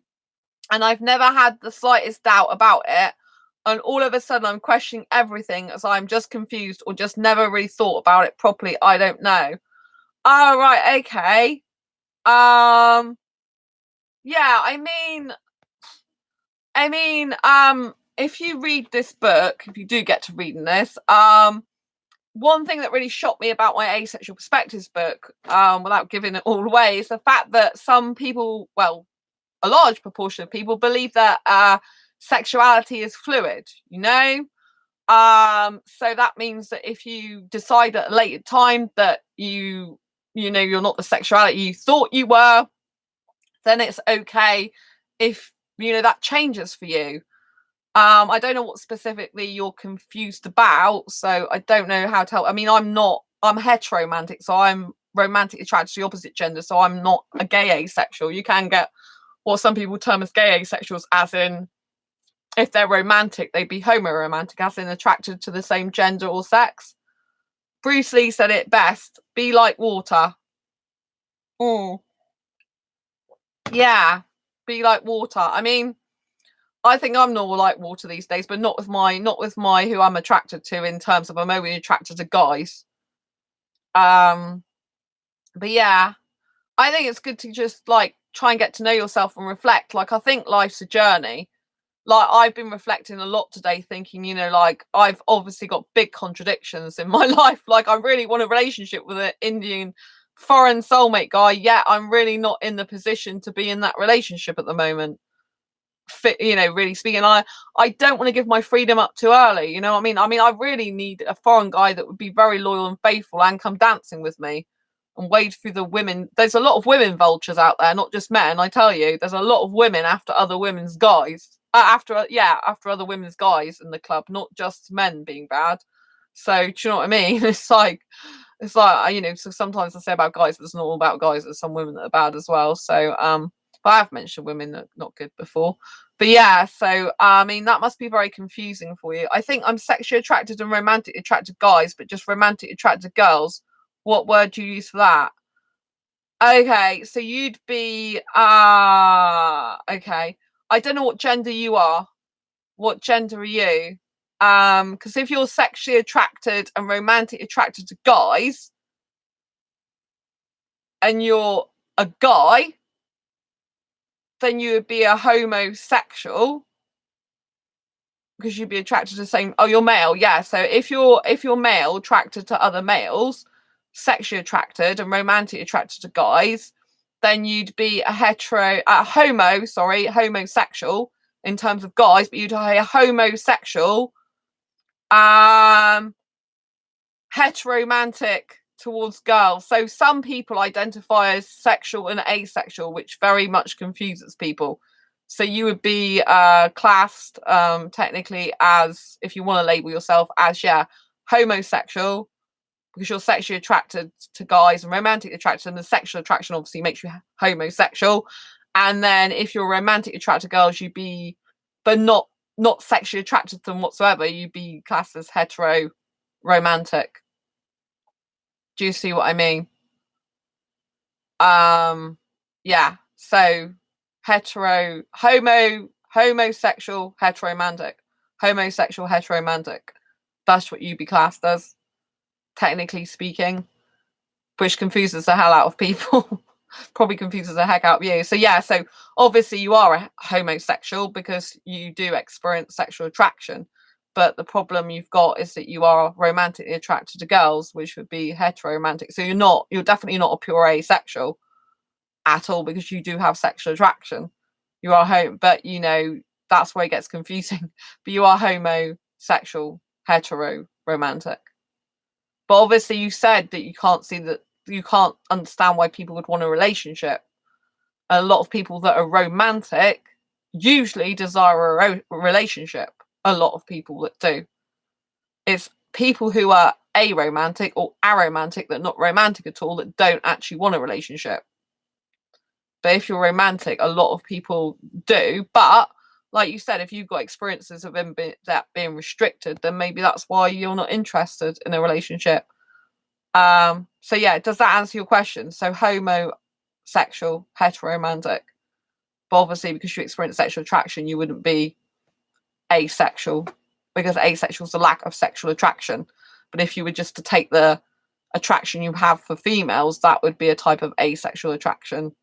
Speaker 1: and I've never had the slightest doubt about it. And all of a sudden, I'm questioning everything, as I'm just confused or just never really thought about it properly. I don't know. Oh, right, okay. Yeah, if you read this book, if you do get to reading this, one thing that really shocked me about my Asexual Perspectives book, without giving it all away, is the fact that some people, well, a large proportion of people believe that sexuality is fluid, you know? So that means that if you decide at a later time that you're not the sexuality you thought you were, then it's okay if that changes for you. I don't know what specifically you're confused about, so I don't know how to help. I mean, I'm heteromantic, so I'm romantically attracted to the opposite gender, so I'm not a gay asexual. You can get what some people term as gay asexuals, as in if they're romantic, they'd be homoromantic, as in attracted to the same gender or sex. Bruce Lee said it best: be like water. Yeah, be like water. I mean, I think I'm more like water these days, but not with my who I'm attracted to, in terms of I'm only attracted to guys. But yeah, I think it's good to just like try and get to know yourself and reflect. Like, I think life's a journey. Like, I've been reflecting a lot today, thinking, like, I've obviously got big contradictions in my life. Like, I really want a relationship with an Indian foreign soulmate guy, yet I'm really not in the position to be in that relationship at the moment. Really speaking, I don't want to give my freedom up too early. You know what I mean? I really need a foreign guy that would be very loyal and faithful and come dancing with me and wade through the women. There's a lot of women vultures out there, not just men. I tell you, there's a lot of women after other women's guys. After other women's guys in the club, not just men being bad. So do you know what I mean? So sometimes I say about guys, but it's not all about guys. There's some women that are bad as well. So but I've mentioned women that are not good before. But yeah, so I mean, that must be very confusing for you. I think I'm sexually attracted and romantically attracted to guys, but just romantically attracted to girls. What word do you use for that? Okay, so you'd be okay. I don't know what gender you are. What gender are you? Because if you're sexually attracted and romantically attracted to guys, and you're a guy, then you would be a homosexual, because you'd be attracted to the same. Oh, you're male, yeah. So if you're male, attracted to other males, sexually attracted and romantically attracted to guys, then you'd be homosexual in terms of guys, but you'd be a homosexual, heteromantic towards girls. So some people identify as sexual and asexual, which very much confuses people. So you would be classed technically as, if you want to label yourself as, homosexual, because you're sexually attracted to guys and romantically attracted to them. The sexual attraction obviously makes you homosexual. And then if you're romantically attracted to girls, you'd be, but not sexually attracted to them whatsoever, you'd be classed as hetero romantic. Do you see what I mean? Yeah. So homosexual, heteromantic. Homosexual, heteromantic. That's what you'd be classed as, technically speaking, which confuses the hell out of people. Probably confuses the heck out of you. So yeah, so obviously you are a homosexual because you do experience sexual attraction. But the problem you've got is that you are romantically attracted to girls, which would be heteromantic. So you're definitely not a pure asexual at all, because you do have sexual attraction. You are but that's where it gets confusing. But you are homosexual, hetero, romantic. But obviously you said that you can't understand why people would want a relationship. A lot of people that are romantic usually desire a relationship. A lot of people that do. It's people who are aromantic or aromantic, that are not romantic at all, that don't actually want a relationship. But if you're romantic, a lot of people do. But like you said, if you've got experiences of that being restricted, then maybe that's why you're not interested in a relationship. So yeah, does that answer your question? So homosexual, heteromantic. But obviously, because you experience sexual attraction, you wouldn't be asexual, because asexual is the lack of sexual attraction. But if you were just to take the attraction you have for females, that would be a type of asexual attraction,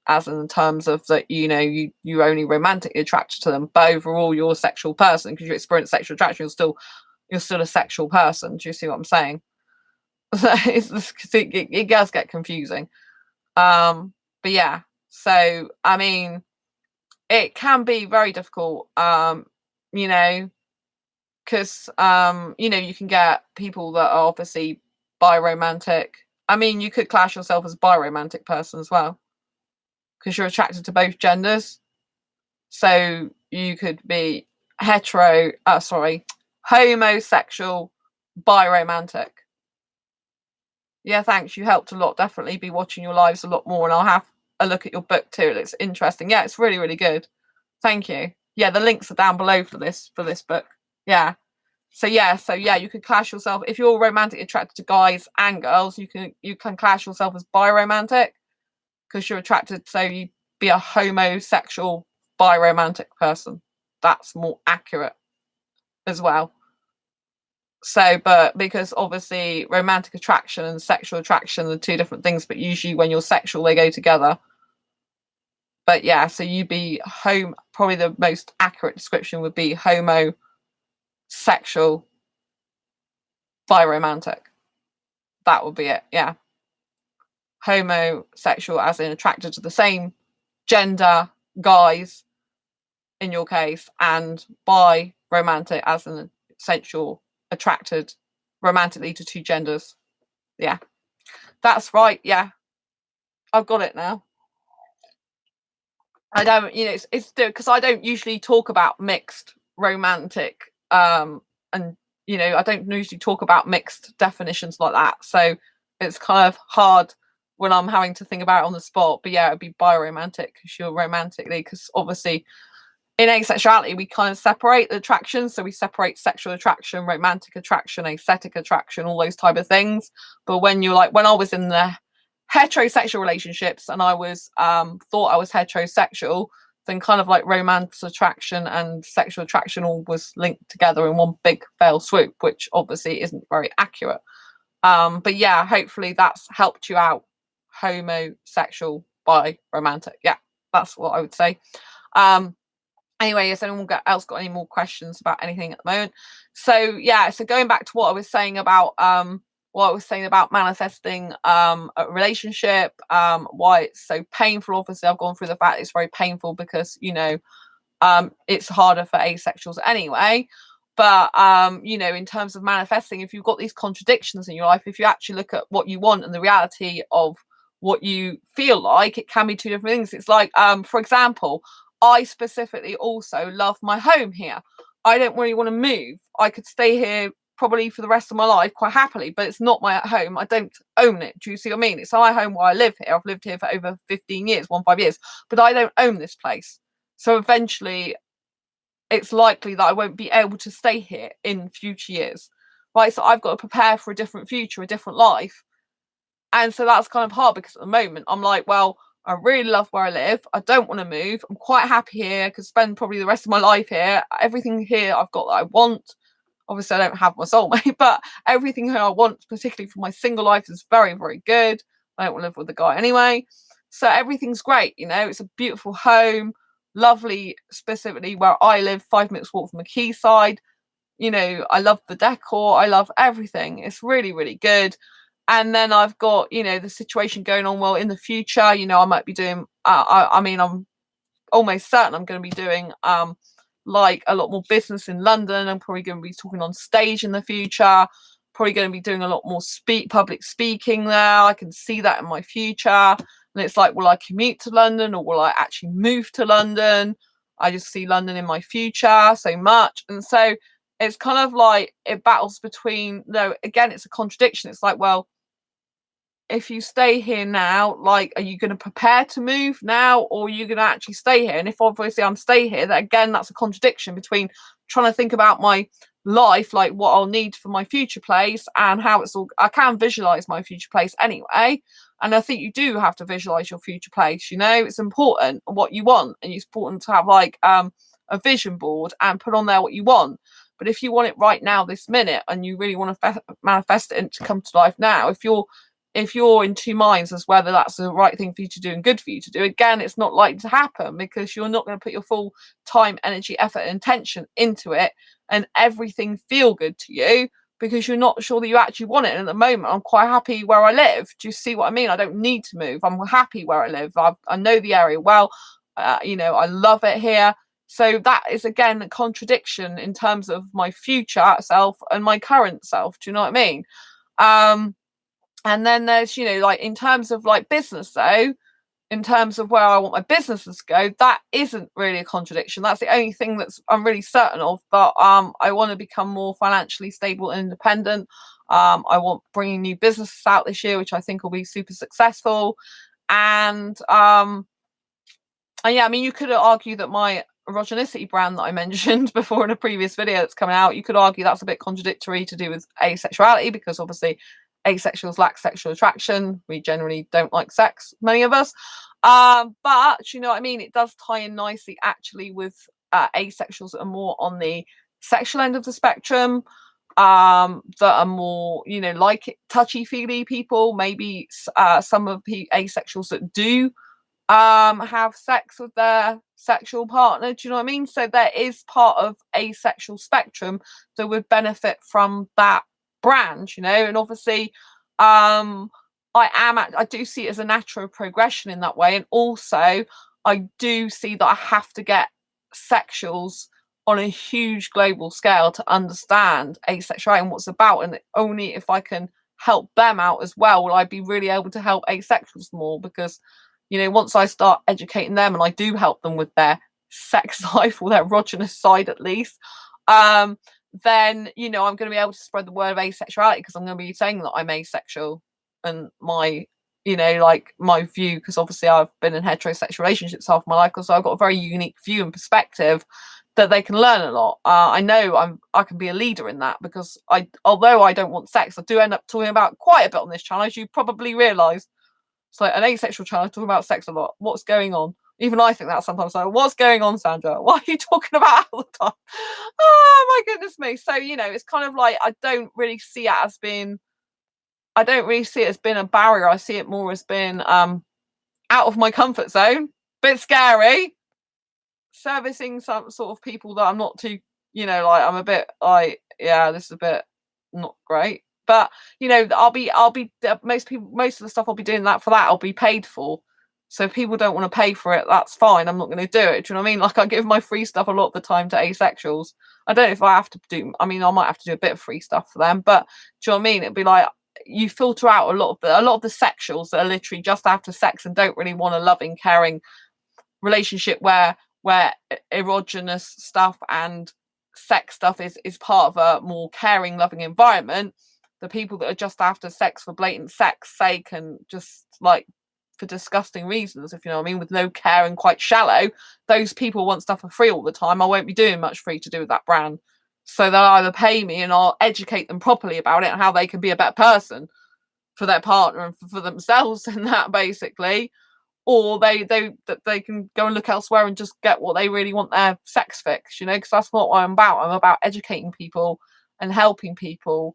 Speaker 1: as in terms of that, you're only romantically attracted to them, but overall you're a sexual person, because you experience sexual attraction, you're still a sexual person. Do you see what I'm saying? It does get confusing. But yeah, so I mean, it can be very difficult. because you know, you can get people that are obviously biromantic. I mean, you could class yourself as a biromantic person as well, because you're attracted to both genders. So you could be homosexual, biromantic. Yeah, thanks. You helped a lot. Definitely be watching your lives a lot more, and I'll have a look at your book too. It's interesting. Yeah, it's really, really good. Thank you. Yeah, the links are down below for this book. Yeah. So yeah, you could class yourself if you're romantically attracted to guys and girls. You can class yourself as biromantic because you're attracted. So you be a homosexual biromantic person. That's more accurate as well. So, but because obviously romantic attraction and sexual attraction are two different things, but usually when you're sexual, they go together. But yeah, so you'd be probably the most accurate description would be homosexual biromantic. That would be it. Yeah. Homosexual as in attracted to the same gender guys in your case, and biromantic as an essential attracted romantically to two genders. Yeah. That's right. Yeah. I've got it now. I don't, you know, it's because I don't usually talk about mixed romantic, and you know, I don't usually talk about mixed definitions like that. So it's kind of hard when I'm having to think about it on the spot. But yeah, it'd be biromantic because you're romantically, because obviously in asexuality we kind of separate the attractions. So we separate sexual attraction, romantic attraction, aesthetic attraction, all those type of things. But when you're like, when I was in the heterosexual relationships and I was thought I was heterosexual, then kind of like romance attraction and sexual attraction all was linked together in one big fell swoop, which obviously isn't very accurate. But yeah, hopefully that's helped you out. Homosexual by romantic. Yeah, that's what I would say. Anyway, has anyone else got any more questions about anything at the moment? So yeah, so going back to what I was saying about manifesting a relationship, why it's so painful. Obviously I've gone through the fact it's very painful because, you know, it's harder for asexuals anyway. But you know, in terms of manifesting, if you've got these contradictions in your life, if you actually look at what you want and the reality of what you feel like, it can be two different things. It's like, for example, I specifically also love my home here. I don't really want to move. I could stay here probably for the rest of my life quite happily, but it's not my home. I don't own it. Do you see what I mean? It's my home where I live here. I've lived here for over 15 years, 5 years, but I don't own this place. So eventually it's likely that I won't be able to stay here in future years. Right. So I've got to prepare for a different future, a different life. And so that's kind of hard because at the moment I'm like, well, I really love where I live. I don't want to move. I'm quite happy here. I could spend probably the rest of my life here. Everything here I've got that I want. Obviously, I don't have my soulmate, but everything here I want, particularly for my single life, is very, very good. I don't want to live with a guy anyway. So everything's great. You know, it's a beautiful home, lovely, specifically where I live, 5 minutes walk from the quayside. You know, I love the decor. I love everything. It's really, really good. And then I've got, you know, the situation going on. Well, in the future, you know, I might be doing, I mean, I'm almost certain I'm going to be doing like a lot more business in London. I'm probably going to be talking on stage in the future. Probably going to be doing a lot more public speaking there. I can see that in my future. And it's like, will I commute to London or will I actually move to London? I just see London in my future so much. And so it's kind of like it battles between, no, again, it's a contradiction. It's like, well, if you stay here now, like, are you going to prepare to move now or are you going to actually stay here? And if obviously I'm stay here, that again, that's a contradiction between trying to think about my life, like what I'll need for my future place and how it's all, I can visualize my future place anyway. And I think you do have to visualize your future place. You know, it's important what you want, and it's important to have like a vision board and put on there what you want. But if you want it right now, this minute, and you really want to manifest it and to come to life now, if you're in two minds as whether that's the right thing for you to do and good for you to do, again, it's not likely to happen because you're not going to put your full time, energy, effort, and intention into it and everything feel good to you because you're not sure that you actually want it. And at the moment, I'm quite happy where I live. Do you see what I mean? I don't need to move. I'm happy where I live. I know the area well. You know, I love it here. So that is again a contradiction in terms of my future self and my current self. Do you know what I mean? And then there's, you know, like in terms of like business though, in terms of where I want my businesses to go, that isn't really a contradiction. That's the only thing that's I'm really certain of. But I want to become more financially stable and independent. I want bringing new businesses out this year, which I think will be super successful. And yeah, I mean, you could argue that my erogenicity brand that I mentioned before in a previous video that's coming out, you could argue that's a bit contradictory to do with asexuality, because obviously asexuals lack sexual attraction. We generally don't like sex, many of us. But you know what I mean? It does tie in nicely actually with asexuals that are more on the sexual end of the spectrum, that are more, you know, like touchy-feely people. Maybe some of the asexuals that do have sex with their sexual partner. Do you know what I mean? So there is part of asexual spectrum that would benefit from that brand, you know. And obviously I do see it as a natural progression in that way. And also I do see that I have to get sexuals on a huge global scale to understand asexuality and what's about, and only if I can help them out as well will I be really able to help asexuals more. Because, you know, once I start educating them and I do help them with their sex life, or their erogenous side at least, then, you know, I'm going to be able to spread the word of asexuality, because I'm going to be saying that I'm asexual and my, you know, like my view, because obviously I've been in heterosexual relationships half my life, so I've got a very unique view and perspective that they can learn a lot. I know I can be a leader in that, because although I don't want sex, I do end up talking about quite a bit on this channel, as you probably realised. It's like an asexual channel talking about sex a lot. What's going on? Even I think that sometimes. Like, what's going on, Sandra? What are you talking about all the time? Oh my goodness me. So, you know, it's kind of like I don't really see it as being a barrier. I see it more as being out of my comfort zone. Bit scary. Servicing some sort of people that I'm not too, you know, like I'm a bit like, yeah, this is a bit not great. But you know, I'll be most of the stuff I'll be doing that I'll be paid for. So if people don't want to pay for it, that's fine. I'm not going to do it. Do you know what I mean? Like I give my free stuff a lot of the time to asexuals. I don't know if I have to do. I mean, I might have to do a bit of free stuff for them. But do you know what I mean? It'd be like you filter out a lot of the sexuals that are literally just after sex and don't really want a loving, caring relationship where erogenous stuff and sex stuff is part of a more caring, loving environment. The people that are just after sex for blatant sex sake and just like for disgusting reasons, if you know what I mean, with no care and quite shallow, those people want stuff for free all the time. I won't be doing much free to do with that brand. So they'll either pay me and I'll educate them properly about it and how they can be a better person for their partner and for themselves and that basically, or they can go and look elsewhere and just get what they really want, their sex fix, you know, because that's what I'm about. I'm about educating people and helping people,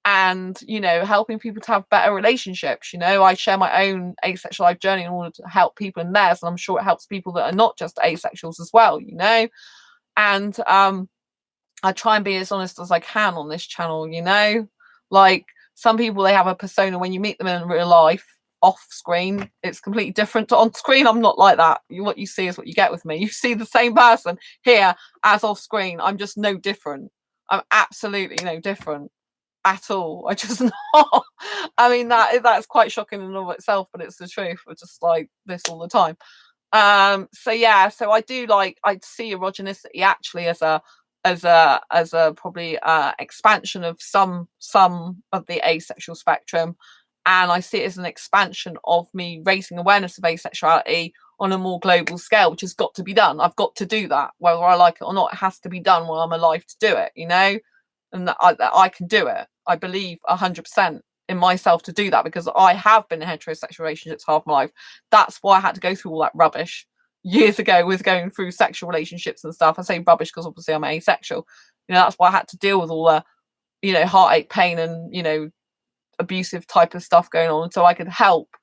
Speaker 1: and you know, helping people to have better relationships. You know, I share my own asexual life journey in order to help people in theirs, and I'm sure it helps people that are not just asexuals as well, you know. And I try and be as honest as I can on this channel, you know. Like some people, they have a persona when you meet them in real life. Off screen, it's completely different to on screen. I'm not like that. What you see is what you get with me. You see the same person here as off screen. I'm just no different. I'm absolutely no different at all. I just not. I mean, that's quite shocking in and of itself, but it's the truth. We're just like this all the time. So yeah, so I see erogenicity actually as a probably expansion of some of the asexual spectrum. And I see it as an expansion of me raising awareness of asexuality on a more global scale, which has got to be done. I've got to do that, whether I like it or not. It has to be done while I'm alive to do it, you know, and that I can do it. I believe 100% in myself to do that, because I have been in heterosexual relationships half my life. That's why I had to go through all that rubbish years ago with going through sexual relationships and stuff. I say rubbish because obviously I'm asexual. You know, that's why I had to deal with all the, you know, heartache, pain, and, you know, abusive type of stuff going on, so I could help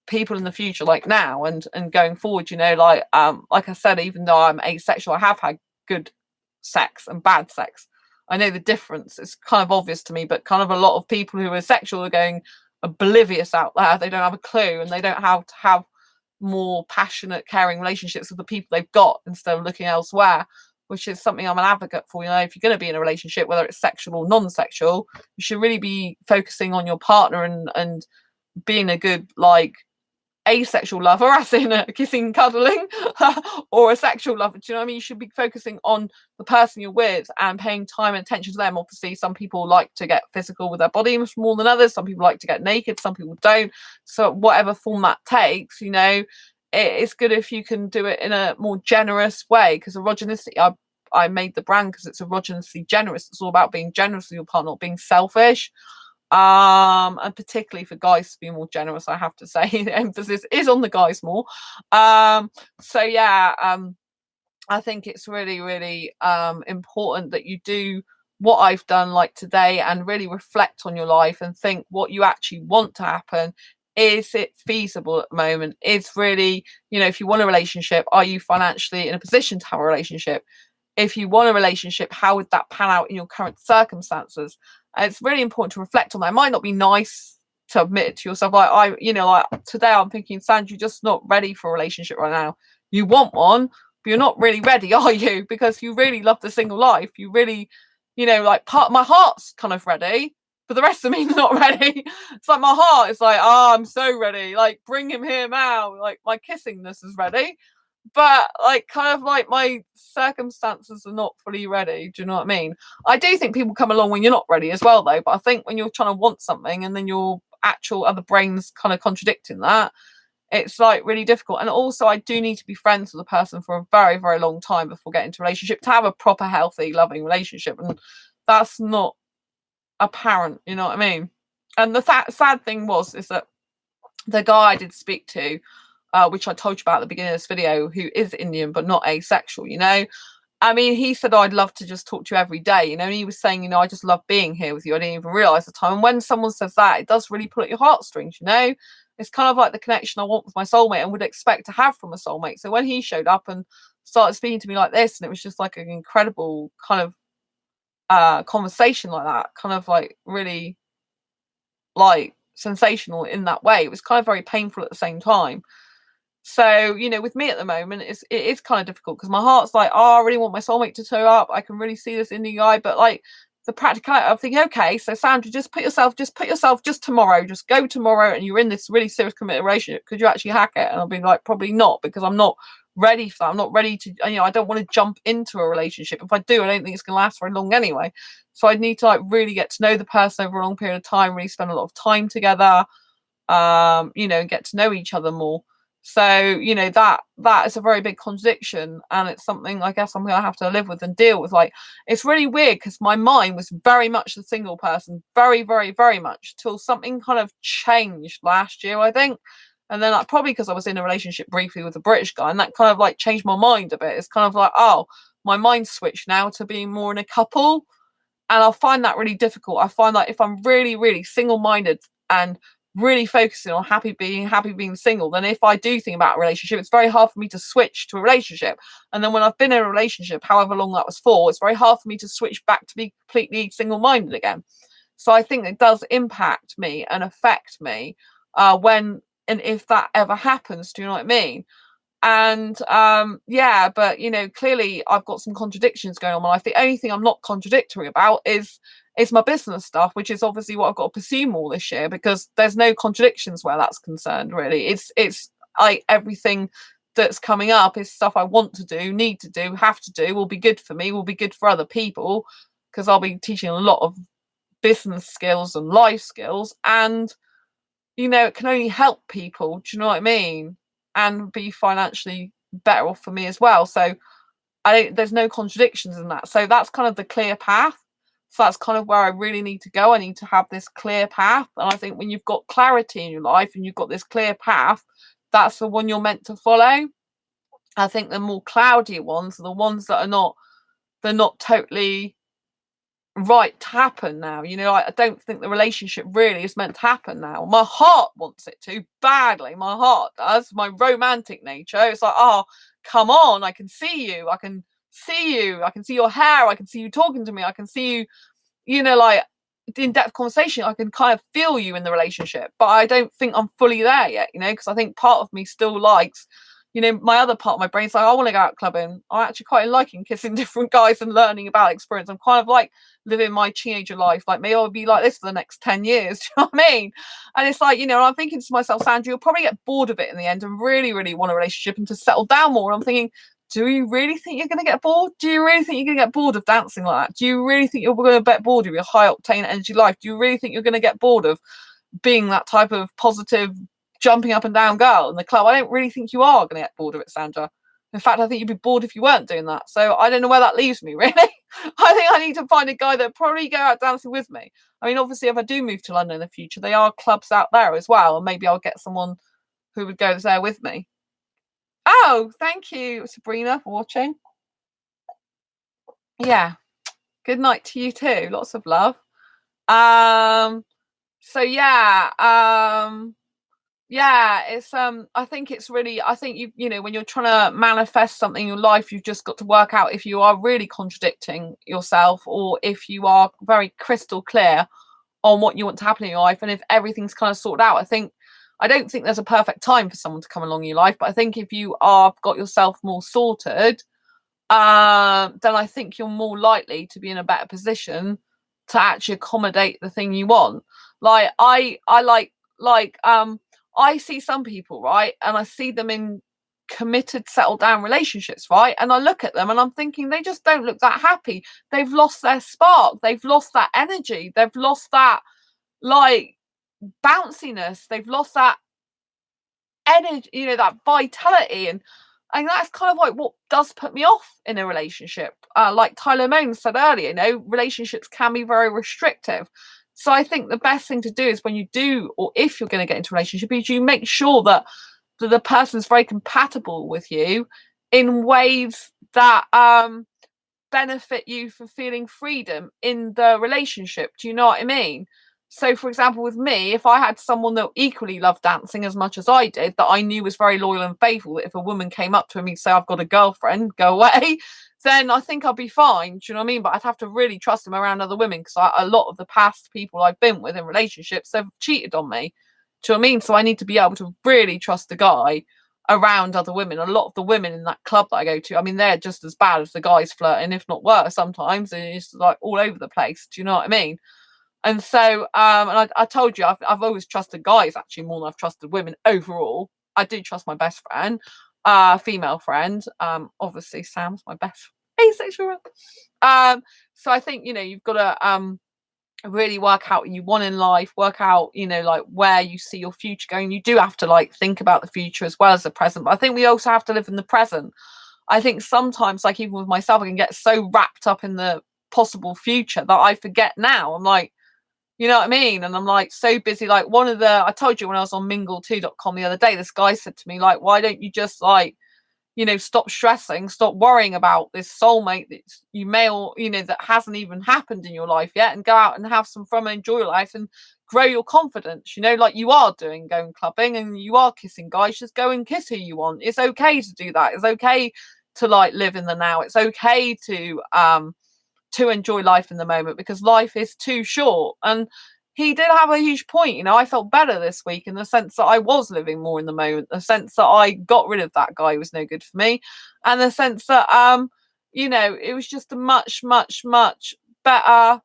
Speaker 1: people in the future, like now and going forward, you know. Like I said, even though I'm asexual, I have had good sex and bad sex. I know the difference. It's kind of obvious to me, but kind of a lot of people who are sexual are going oblivious out there. They don't have a clue, and they don't have to have more passionate, caring relationships with the people they've got instead of looking elsewhere, which is something I'm an advocate for. You know, if you're going to be in a relationship, whether it's sexual or non-sexual, you should really be focusing on your partner and being a good, like, asexual lover, as in kissing, cuddling, or a sexual lover. Do you know what I mean? You should be focusing on the person you're with and paying time and attention to them. Obviously, some people like to get physical with their body much more than others. Some people like to get naked. Some people don't. So whatever form that takes, you know, it's good if you can do it in a more generous way, because erogenicity, I made the brand because it's erogenically generous. It's all about being generous with your partner, not being selfish. And particularly for guys to be more generous, I have to say. The emphasis is on the guys more. So yeah, I think it's really, really important that you do what I've done, like today, and really reflect on your life and think what you actually want to happen. Is it feasible at the moment? It's really, you know, if you want a relationship, are you financially in a position to have a relationship? If you want a relationship, how would that pan out in your current circumstances? And it's really important to reflect on that. It might not be nice to admit it to yourself. Like you know, like today I'm thinking, Sand, you're just not ready for a relationship right now. You want one, but you're not really ready, are you? Because you really love the single life. You really, you know, like part of my heart's kind of ready, but the rest of me's not ready. It's like my heart is like, oh, I'm so ready. Like, bring him here now. Like, my kissingness is ready, but like kind of like my circumstances are not fully ready. Do you know what I mean? I do think people come along when you're not ready as well, though. But I think when you're trying to want something and then your actual other brain's kind of contradicting that, it's like really difficult. And also, I do need to be friends with a person for a very, very long time before getting into a relationship to have a proper, healthy, loving relationship. And that's not apparent. You know what I mean? And the sad thing is that the guy I did speak to, which I told you about at the beginning of this video, who is Indian but not asexual, you know, I mean, he said, oh, I'd love to just talk to you every day, you know, and he was saying, you know, I just love being here with you. I didn't even realize the time. And when someone says that, it does really pull at your heartstrings, you know. It's kind of like the connection I want with my soulmate and would expect to have from a soulmate. So when he showed up and started speaking to me like this, and it was just like an incredible kind of conversation like that, kind of like really like sensational in that way. It was kind of very painful at the same time. So, you know, with me at the moment, it is kind of difficult because my heart's like, oh, I really want my soulmate to turn up. I can really see this in the eye, but like the practicality, I'm thinking, okay, so Sandra, just put yourself just tomorrow, just go tomorrow, and you're in this really serious committed relationship. Could you actually hack it? And I'll be like, probably not, because I'm not ready for that. I'm not ready to, you know, I don't want to jump into a relationship. If I do, I don't think it's going to last very long anyway. So I'd need to like really get to know the person over a long period of time, really spend a lot of time together, you know, and get to know each other more. So, you know, that is a very big contradiction, and it's something I guess I'm going to have to live with and deal with. Like, it's really weird because my mind was very much the single person, very, very, very much, till something kind of changed last year, I think. And then probably because I was in a relationship briefly with a British guy, and that kind of like changed my mind a bit. It's kind of like, oh, my mind switched now to being more in a couple. And I'll find that really difficult. I find that if I'm really, really single-minded and really focusing on happy being single, then if I do think about a relationship, it's very hard for me to switch to a relationship. And then when I've been in a relationship, however long that was for, it's very hard for me to switch back to be completely single-minded again. So I think it does impact me and affect me when and if that ever happens. Do you know what I mean? And yeah, but you know, clearly I've got some contradictions going on in my life. The only thing I'm not contradictory about is my business stuff, which is obviously what I've got to pursue more this year, because there's no contradictions where that's concerned, really. It's like everything that's coming up is stuff I want to do, need to do, have to do, will be good for me, will be good for other people, because I'll be teaching a lot of business skills and life skills, and you know, it can only help people, do you know what I mean? And be financially better off for me as well. So there's no contradictions in that. So that's kind of the clear path. So that's kind of where I really need to go. I need to have this clear path. And I think when you've got clarity in your life and you've got this clear path, that's the one you're meant to follow. I think the more cloudy ones are the ones that they're not totally right to happen now. You know, I don't think the relationship really is meant to happen now. My heart wants it to badly. My heart does. My romantic nature. It's like, oh, come on, I can see you. I can see you. I can see your hair. I can see you talking to me. I can see you, you know, like in-depth conversation, I can kind of feel you in the relationship, but I don't think I'm fully there yet, because I think part of me still likes, my other part of my brain's like, I want to go out clubbing. I'm actually quite liking kissing different guys and learning about experience. I'm kind of like living my teenager life. Like, maybe I'll be like this for the next 10 years. Do you know what I mean? And it's like, I'm thinking to myself, Sandra, you'll probably get bored of it in the end and really, really want a relationship and to settle down more. And I'm thinking, do you really think you're going to get bored? Do you really think you're going to get bored of dancing like that? Do you really think you're going to get bored of your high octane energy life? Do you really think you're going to get bored of being that type of positive, jumping up and down girl in the club? I don't really think you are going to get bored of it, Sandra. In fact, I think you'd be bored if you weren't doing that. So I don't know where that leaves me, really. I think I need to find a guy that probably go out dancing with me. I mean, obviously, if I do move to London in the future, there are clubs out there as well. And maybe I'll get someone who would go there with me. Oh, thank you, Sabrina, for watching. Yeah. Good night to you too. Lots of love. So yeah, it's I think it's really, I think you when you're trying to manifest something in your life, you've just got to work out if you are really contradicting yourself or if you are very crystal clear on what you want to happen in your life, and if everything's kind of sorted out. I don't think there's a perfect time for someone to come along in your life, but I think if you are got yourself more sorted, then I think you're more likely to be in a better position to actually accommodate the thing you want. Like I see some people, right, and I see them in committed, settled down relationships, right, and I look at them and I'm thinking they just don't look that happy. They've lost their spark, they've lost that energy, they've lost that like bounciness, they've lost that energy, that vitality, and that's kind of like what does put me off in a relationship. Like Tyler Moan said earlier, relationships can be very restrictive. So I think the best thing to do is when you do, or if you're going to get into a relationship, is you make sure that the person's very compatible with you in ways that benefit you for feeling freedom in the relationship. Do you know what I mean? So, for example, with me, if I had someone that equally loved dancing as much as I did, that I knew was very loyal and faithful, that if a woman came up to me and say, I've got a girlfriend, go away, then I think I'll be fine. Do you know what I mean? But I'd have to really trust him around other women, because a lot of the past people I've been with in relationships have cheated on me. Do you know what I mean? So I need to be able to really trust the guy around other women. A lot of the women in that club that I go to, I mean, they're just as bad as the guys flirting, if not worse sometimes. And it's like all over the place. Do you know what I mean? And so, and I told you, I've always trusted guys actually more than I've trusted women overall. I do trust my best friend, female friend. Obviously Sam's my best asexual. So I think, you've got to really work out what you want in life, work out, like where you see your future going. You do have to like think about the future as well as the present, but I think we also have to live in the present. I think sometimes, like even with myself, I can get so wrapped up in the possible future that I forget now. I'm like, you know what I mean? And I'm like so busy. Like I told you when I was on mingle2.com the other day, this guy said to me, like, why don't you just like, stop stressing, stop worrying about this soulmate that you may or, that hasn't even happened in your life yet, and go out and have some fun and enjoy your life and grow your confidence, like you are doing, going clubbing and you are kissing guys. Just go and kiss who you want. It's okay to do that. It's okay to like live in the now. It's okay to enjoy life in the moment, because life is too short. And he did have a huge point. I felt better this week in the sense that I was living more in the moment, the sense that I got rid of that guy who was no good for me, and the sense that it was just a much, much, much better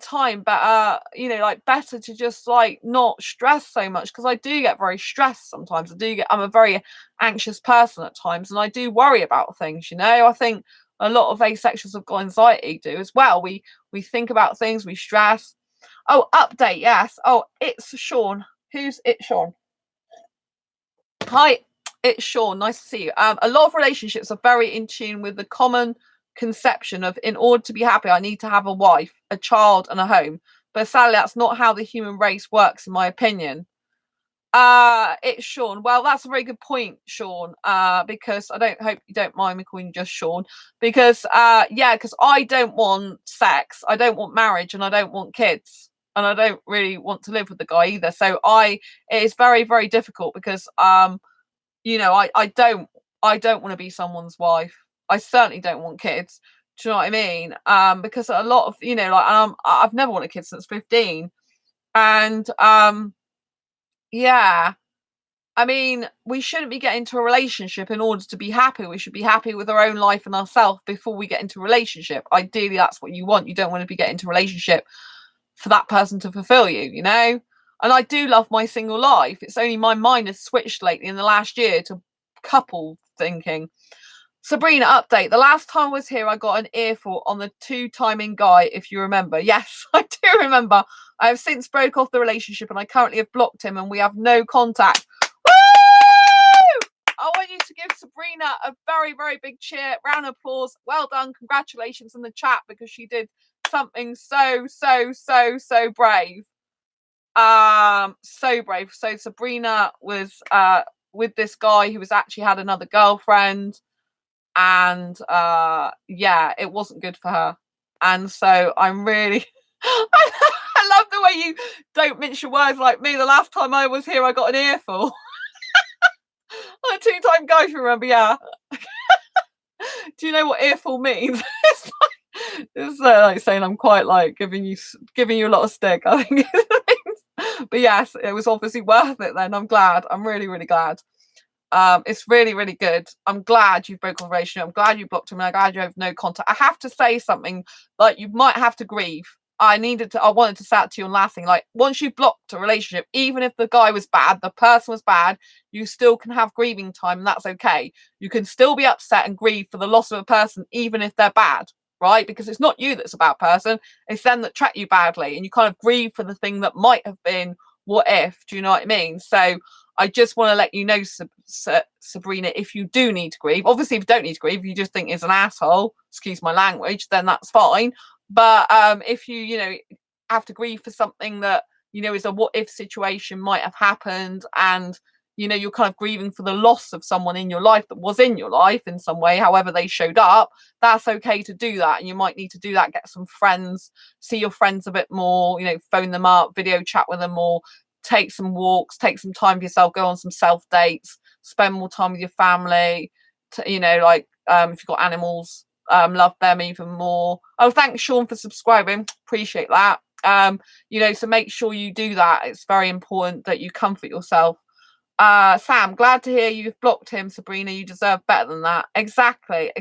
Speaker 1: time, better, like better to just like not stress so much, because I do get very stressed sometimes. I'm a very anxious person at times, and I do worry about things. I think a lot of asexuals have got anxiety do as well. We think about things, we stress. Oh, update, yes. Oh, it's Sean. Who's it, Sean? Hi, it's Sean. Nice to see you. A lot of relationships are very in tune with the common conception of, in order to be happy, I need to have a wife, a child, and a home. But sadly, that's not how the human race works, in my opinion. It's Sean. Well, that's a very good point, Sean. Because I hope you don't mind me calling you just Sean. Because because I don't want sex, I don't want marriage, and I don't want kids, and I don't really want to live with the guy either. So it is very, very difficult, because I don't want to be someone's wife. I certainly don't want kids. Do you know what I mean? Because a lot of, you know, like, I've never wanted kids since 15. And yeah, I mean, we shouldn't be getting into a relationship in order to be happy. We should be happy with our own life and ourselves before we get into a relationship. Ideally, that's what you want. You don't want to be getting into a relationship for that person to fulfill you, you know? And I do love my single life. It's only my mind has switched lately in the last year to couple thinking. Sabrina, update. The last time I was here, I got an earful on the two-timing guy, if you remember. Yes, I do remember. I have since broke off the relationship and I currently have blocked him and we have no contact. Woo! I want you to give Sabrina a very, very big cheer. Round of applause. Well done. Congratulations in the chat because she did something so brave. So brave. So Sabrina was with this guy who was actually had another girlfriend. And yeah, it wasn't good for her. And so I'm really I love the way you don't mince your words like me. The last time I was here I got an earful. A two-time guy, if you remember. Yeah. Do you know what earful means? It's like saying I'm quite like giving you a lot of stick, I think it means. But yes, it was obviously worth it then. I'm glad. I'm really glad. It's really good. I'm glad you've broken a relationship. I'm glad you blocked him. I'm glad you have no contact. I have to say something, like, you might have to grieve. I wanted to say that to you on last thing. Like, once you blocked a relationship, even if the guy was bad, the person was bad, you still can have grieving time, and that's okay. You can still be upset and grieve for the loss of a person, even if they're bad, right? Because it's not you that's a bad person, it's them that treat you badly, and you kind of grieve for the thing that might have been. What if? Do you know what I mean? So I just want to let you know, Sabrina, if you do need to grieve, obviously if you don't need to grieve, if you just think he's an asshole, excuse my language, then that's fine. But if you know, have to grieve for something that, you know, is a what if situation, might have happened, and, you know, you're kind of grieving for the loss of someone in your life that was in your life in some way, however they showed up, that's okay to do that. And you might need to do that, get some friends, see your friends a bit more, you know, phone them up, video chat with them more, take some walks, take some time for yourself, go on some self dates, spend more time with your family, you know, like if you've got animals, love them even more. Oh, thanks Sean for subscribing, appreciate that. You know, so make sure you do that. It's very important that you comfort yourself. Sam, glad to hear you've blocked him. Sabrina, you deserve better than that. Exactly.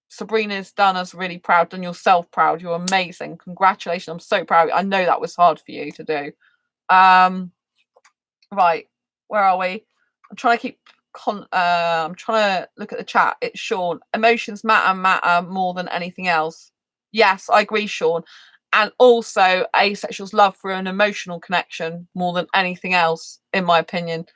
Speaker 1: Sabrina's done us really proud, done yourself proud. You're amazing. Congratulations. I'm so proud. I know that was hard for you to do. Right, where are we? I'm trying to keep I'm trying to look at the chat. It's Sean. Emotions matter more than anything else. Yes, I agree, Sean. And also asexuals love for an emotional connection more than anything else, in my opinion.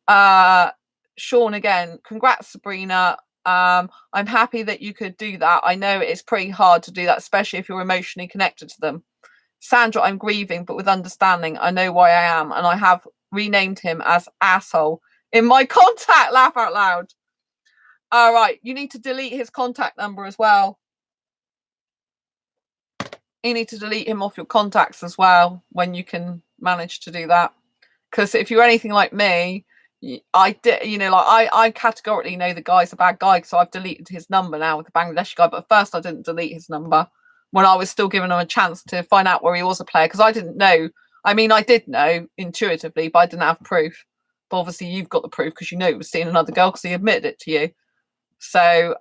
Speaker 1: Sean, again, congrats, Sabrina. I'm happy that you could do that. I know it's pretty hard to do that, especially if you're emotionally connected to them. Sandra, I'm grieving, but with understanding. I know why I am, and I have renamed him as asshole in my contact. Laugh out loud. All right, you need to delete his contact number as well. You need to delete him off your contacts as well when you can manage to do that. Because if you're anything like me, I did, you know, like I categorically know the guy's a bad guy, so I've deleted his number now with the Bangladeshi guy. But first, I didn't delete his number when I was still giving him a chance to find out where he was a player, because I didn't know. I mean, I did know intuitively, but I didn't have proof. But obviously, you've got the proof because you know he was seeing another girl because he admitted it to you. So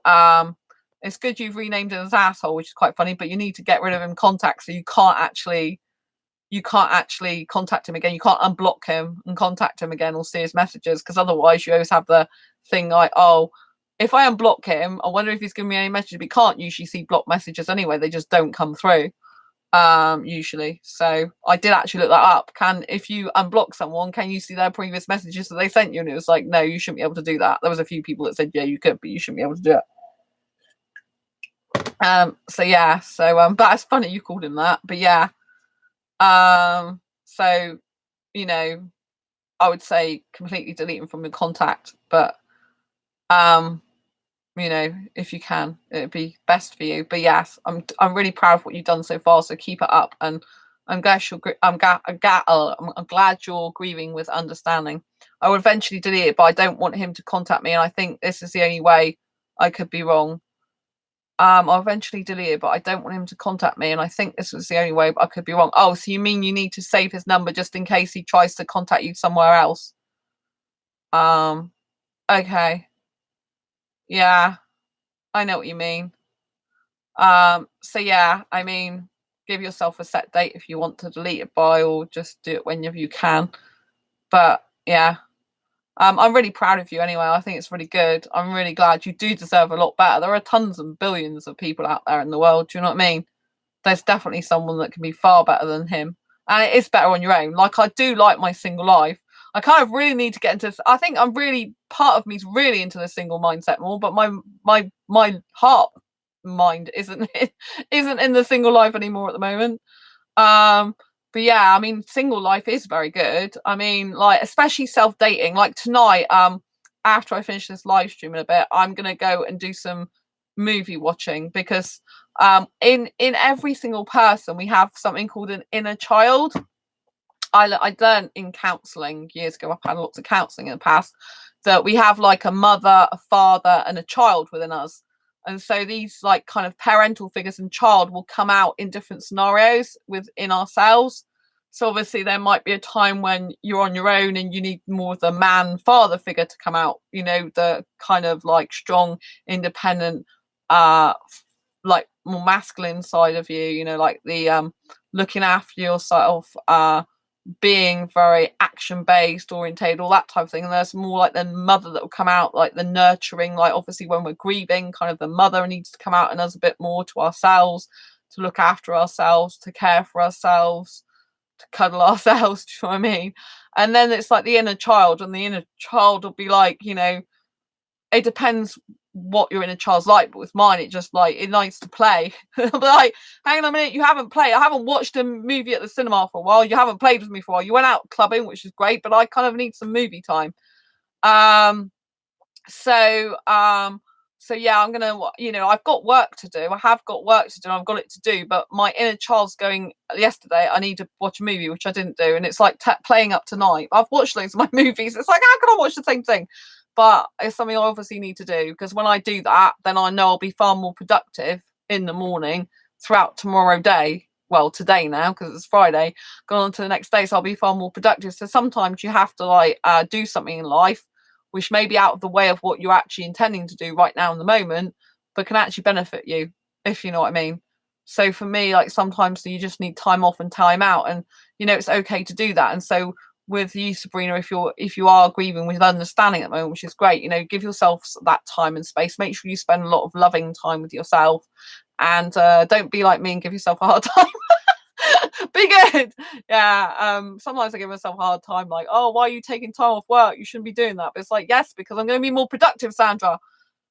Speaker 1: it's good you've renamed him as asshole, which is quite funny. But you need to get rid of him contacts, so you can't actually contact him again. You can't unblock him and contact him again or see his messages, because otherwise you always have the thing like, oh, if I unblock him, I wonder if he's giving me any messages. We can't usually see block messages anyway, they just don't come through usually. So I did actually look that up. If you unblock someone, can you see their previous messages that they sent you? And it was like, no, you shouldn't be able to do that. There was a few people that said, yeah, you could, but you shouldn't be able to do it. So yeah, so but it's funny you called him that, but yeah. So, you know, I would say completely delete him from your contact, but you know, if you can, it'd be best for you. But yes, I'm really proud of what you've done so far, so keep it up. And I'm glad you're grieving with understanding. I will eventually delete it, but I don't want him to contact me, and I think this is the only way I could be wrong. I'll eventually delete it, but I don't want him to contact me, and I think this was the only way, but I could be wrong. Oh, so you mean you need to save his number just in case he tries to contact you somewhere else? Okay. Yeah, I know what you mean. So yeah, I mean, give yourself a set date if you want to delete it by, or just do it whenever you can. But yeah, I'm really proud of you anyway. I think it's really good. I'm really glad. You do deserve a lot better. There are tons and billions of people out there in the world. Do you know what I mean? There's definitely someone that can be far better than him. And it is better on your own. Like, I do like my single life. I kind of really need to get into this. I think I'm really, part of me's really into the single mindset more, but my heart mind isn't in the single life anymore at the moment. Um, but yeah, I mean, single life is very good. I mean, like, especially self-dating. Like tonight, after I finish this live stream in a bit, I'm gonna go and do some movie watching, because in every single person we have something called an inner child. I learned in counselling years ago, I've had lots of counselling in the past, that we have like a mother, a father, and a child within us. And so these like kind of parental figures and child will come out in different scenarios within ourselves. So obviously there might be a time when you're on your own and you need more of the man father figure to come out, you know, the kind of like strong, independent, like more masculine side of you, you know, like the looking after yourself, being very action based, orientated, all that type of thing. And there's more like the mother that will come out, like the nurturing, like obviously when we're grieving, kind of the mother needs to come out in us a bit more, to ourselves, to look after ourselves, to care for ourselves, to cuddle ourselves. Do you know what I mean? And then it's like the inner child, and the inner child will be like, you know, it depends what your inner child's like, but with mine, it just like, it likes to play. But like, hang on a minute, you haven't played. I haven't watched a movie at the cinema for a while. You haven't played with me for a while. You went out clubbing, which is great, but I kind of need some movie time. Um, so so yeah, I'm gonna, you know, I've got work to do. I have got work to do. I've got it to do, but my inner child's going, yesterday I need to watch a movie, which I didn't do, and it's like playing up tonight. I've watched loads of my movies. It's like, how can I watch the same thing? But it's something I obviously need to do, because when I do that, then I know I'll be far more productive in the morning throughout tomorrow day. Well, today now, because it's Friday, going on to the next day, so I'll be far more productive. So sometimes you have to like do something in life which may be out of the way of what you're actually intending to do right now in the moment, but can actually benefit you, if you know what I mean. So for me, like, sometimes you just need time off and time out, and you know, it's okay to do that. And so with you, Sabrina, if you are grieving with understanding at the moment, which is great, you know, give yourself that time and space. Make sure you spend a lot of loving time with yourself, and don't be like me and give yourself a hard time. Be good. Yeah. Sometimes I give myself a hard time, like, oh, why are you taking time off work? You shouldn't be doing that. But it's like, yes, because I'm going to be more productive, Sandra.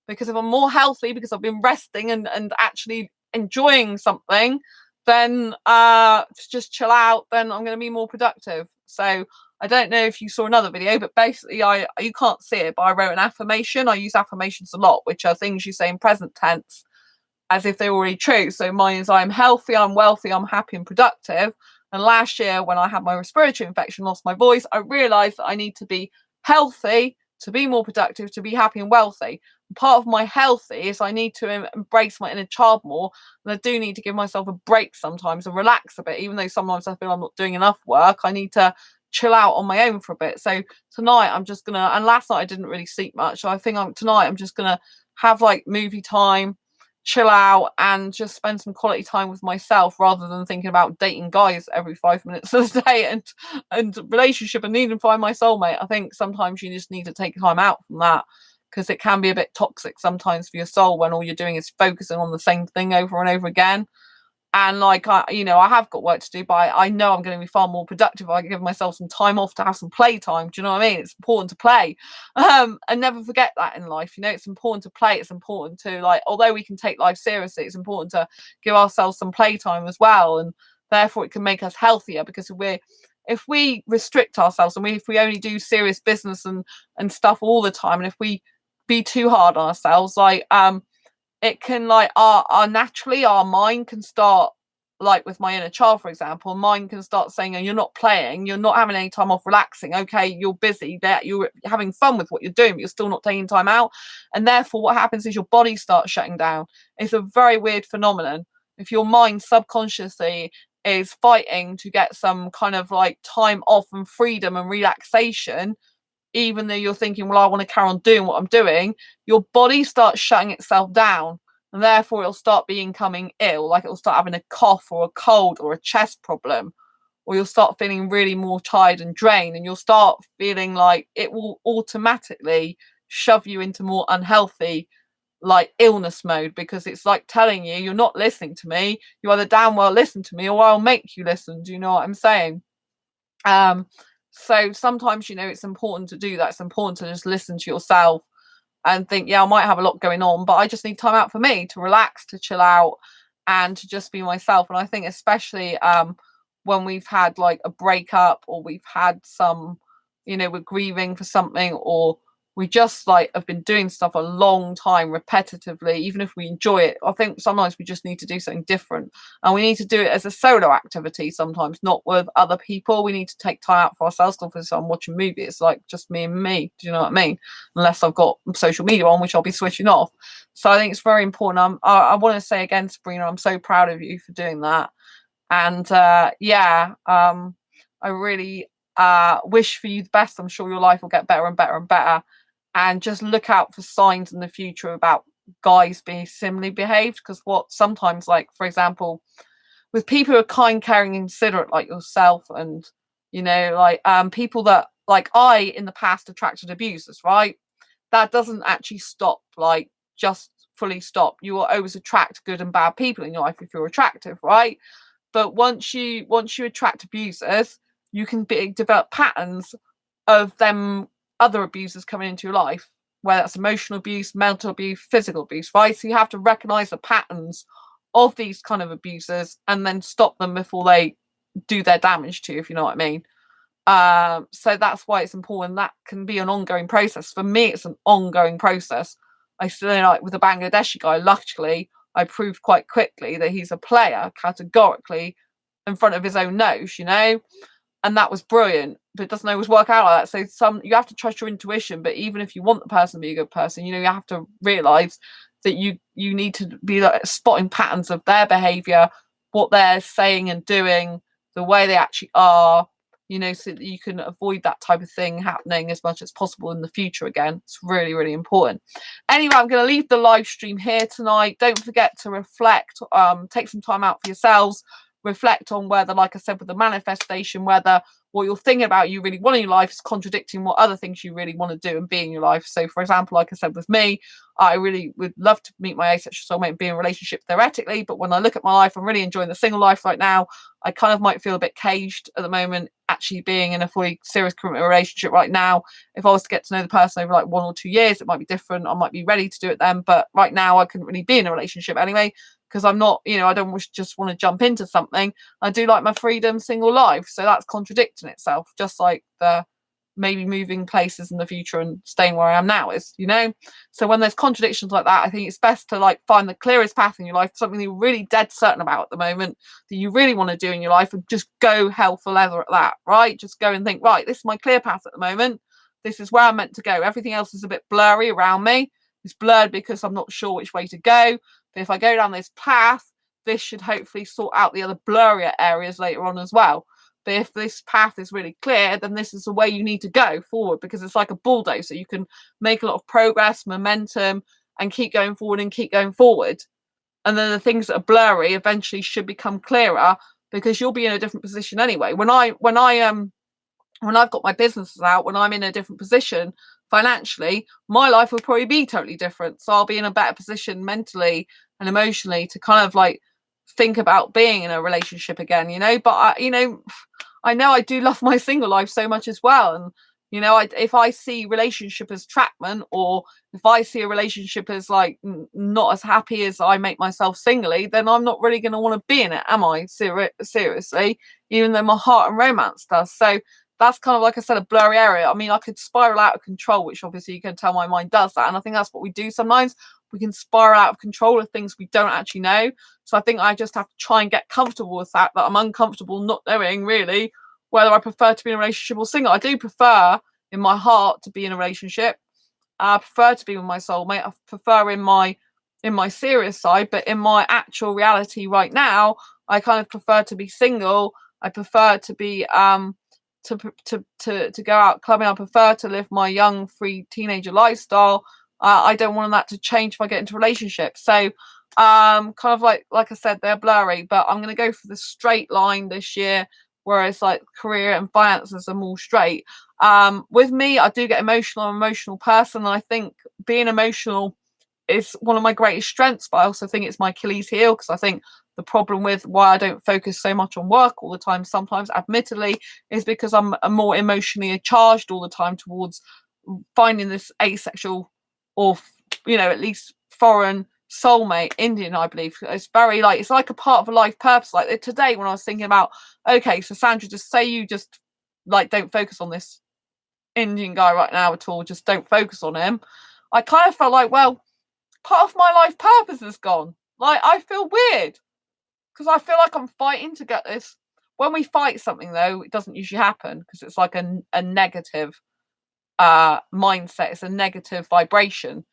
Speaker 1: Because if I'm more healthy, because I've been resting and actually enjoying something, then just chill out, then I'm going to be more productive. So I don't know if you saw another video, but basically you can't see it, but I wrote an affirmation. I use affirmations a lot, which are things you say in present tense as if they're already true. So mine is, I'm healthy, I'm wealthy, I'm happy and productive. And last year, when I had my respiratory infection, lost my voice, I realized that I need to be healthy to be more productive, to be happy and wealthy. And part of my healthy is I need to embrace my inner child more. And I do need to give myself a break sometimes and relax a bit, even though sometimes I feel I'm not doing enough work. I need to chill out on my own for a bit. So tonight I'm just gonna, and last night I didn't really sleep much, so I think tonight I'm just gonna have like movie time, chill out, and just spend some quality time with myself, rather than thinking about dating guys every 5 minutes of the day and relationship and needing to find my soulmate. I think sometimes you just need to take time out from that, because it can be a bit toxic sometimes for your soul when all you're doing is focusing on the same thing over and over again. And like, you know, I have got work to do, but I know I'm going to be far more productive if I give myself some time off to have some play time. Do you know what I mean? It's important to play, and never forget that in life. You know, it's important to play. It's important to, like, although we can take life seriously, it's important to give ourselves some play time as well, and therefore it can make us healthier. Because if we restrict ourselves, and if we only do serious business and stuff all the time, and if we be too hard on ourselves, like it can, like, our naturally our mind can start like with my inner child, for example, mine can start saying, oh, you're not playing, you're not having any time off relaxing. Okay, you're busy, that you're having fun with what you're doing, but you're still not taking time out. And therefore, what happens is your body starts shutting down. It's a very weird phenomenon. If your mind subconsciously is fighting to get some kind of like time off and freedom and relaxation, even though you're thinking, well, I want to carry on doing what I'm doing, your body starts shutting itself down. And therefore, it'll start becoming ill, like it'll start having a cough or a cold or a chest problem, or you'll start feeling really more tired and drained, and you'll start feeling like it will automatically shove you into more unhealthy, like illness mode, because it's like telling you, you're not listening to me. You either damn well listen to me, or I'll make you listen. Do you know what I'm saying? So sometimes, it's important to do that. It's important to just listen to yourself and think, yeah, I might have a lot going on, but I just need time out for me to relax, to chill out, and to just be myself. And I think especially when we've had like a breakup, or we've had some, we're grieving for something, or we just like have been doing stuff a long time repetitively, even if we enjoy it, I think sometimes we just need to do something different, and we need to do it as a solo activity sometimes, not with other people. We need to take time out for ourselves. Because I'm watching a movie, it's like just me and me, do you know what I mean? Unless I've got social media on, which I'll be switching off. So I think it's very important. I want to say again, Sabrina, I'm so proud of you for doing that. And I really wish for you the best. I'm sure your life will get better and better and better. And just look out for signs in the future about guys being similarly behaved. Because what sometimes, like, for example, with people who are kind, caring, and considerate like yourself, and, people that, like, I, in the past, attracted abusers, right? That doesn't actually stop, like, just fully stop. You will always attract good and bad people in your life if you're attractive, right? But once you attract abusers, you can develop patterns of them, other abusers coming into your life, whether that's emotional abuse, mental abuse, physical abuse, right? So you have to recognize the patterns of these kind of abusers and then stop them before they do their damage to you, if you know what I mean. So that's why it's important. That can be an ongoing process. For me, it's an ongoing process. I still, like with the Bangladeshi guy, luckily, I proved quite quickly that he's a player, categorically, in front of his own nose, and that was brilliant. But it doesn't always work out like that. So you have to trust your intuition. But even if you want the person to be a good person, you have to realize that you need to be like spotting patterns of their behavior, what they're saying and doing, the way they actually are, so that you can avoid that type of thing happening as much as possible in the future again. It's really, really important. Anyway, I'm going to leave the live stream here tonight. Don't forget to reflect, take some time out for yourselves, reflect on whether, like I said, with the manifestation, whether what you're thinking about you really want in your life is contradicting what other things you really want to do and be in your life. So, for example, like I said, with me, I really would love to meet my asexual soulmate and be in a relationship theoretically. But when I look at my life, I'm really enjoying the single life right now. I kind of might feel a bit caged at the moment, actually being in a fully serious committed relationship right now. If I was to get to know the person over like 1 or 2 years, it might be different. I might be ready to do it then. But right now, I couldn't really be in a relationship anyway, because I'm not, I don't just want to jump into something. I do like my freedom single life. So that's contradicting itself, just like the maybe moving places in the future and staying where I am now is, So when there's contradictions like that, I think it's best to like find the clearest path in your life, something that you're really dead certain about at the moment, that you really want to do in your life, and just go hell for leather at that, right? Just go and think, right, this is my clear path at the moment. This is where I'm meant to go. Everything else is a bit blurry around me. It's blurred because I'm not sure which way to go. But if I go down this path, this should hopefully sort out the other blurrier areas later on as well. But if this path is really clear, then this is the way you need to go forward, because it's like a bulldozer. You can make a lot of progress, momentum, and keep going forward and keep going forward. And then the things that are blurry eventually should become clearer, because you'll be in a different position anyway. When I've got my businesses out, when I'm in a different position financially, my life will probably be totally different. So I'll be in a better position mentally and emotionally to kind of like think about being in a relationship again, but I know I do love my single life so much as well. And if I see relationship as trackment, or if I see a relationship as like not as happy as I make myself singly, then I'm not really going to want to be in it, am I? Seriously, even though my heart and romance does. So that's kind of, like I said, a blurry area. I mean, I could spiral out of control, which obviously you can tell my mind does that. And I think that's what we do sometimes. we can spiral out of control of things we don't actually know. So I think I just have to try and get comfortable with that I'm uncomfortable not knowing really whether I prefer to be in a relationship or single. I do prefer in my heart to be in a relationship. I prefer to be with my soulmate. I prefer in my serious side, but in my actual reality right now, I kind of prefer to be single. I prefer to be to go out clubbing. I prefer to live my young, free teenager lifestyle. I don't want that to change if I get into a relationship. So kind of like I said, they're blurry, but I'm going to go for the straight line this year, whereas like career and finances are more straight. With me, I do get emotional. I'm an emotional person, and I think being emotional is one of my greatest strengths, but I also think it's my Achilles heel, because I think the problem with why I don't focus so much on work all the time sometimes, admittedly, is because I'm more emotionally charged all the time towards finding this asexual or, you know, at least foreign soulmate, Indian, I believe. It's very like, it's like a part of a life purpose. Like today when I was thinking about, okay, so Sandra, just say you just like don't focus on this Indian guy right now at all, just don't focus on him. I kind of felt like, well, part of my life purpose is gone. Like, I feel weird because I feel like I'm fighting to get this. When we fight something, though, it doesn't usually happen because it's like a negative mindset. It's a negative vibration,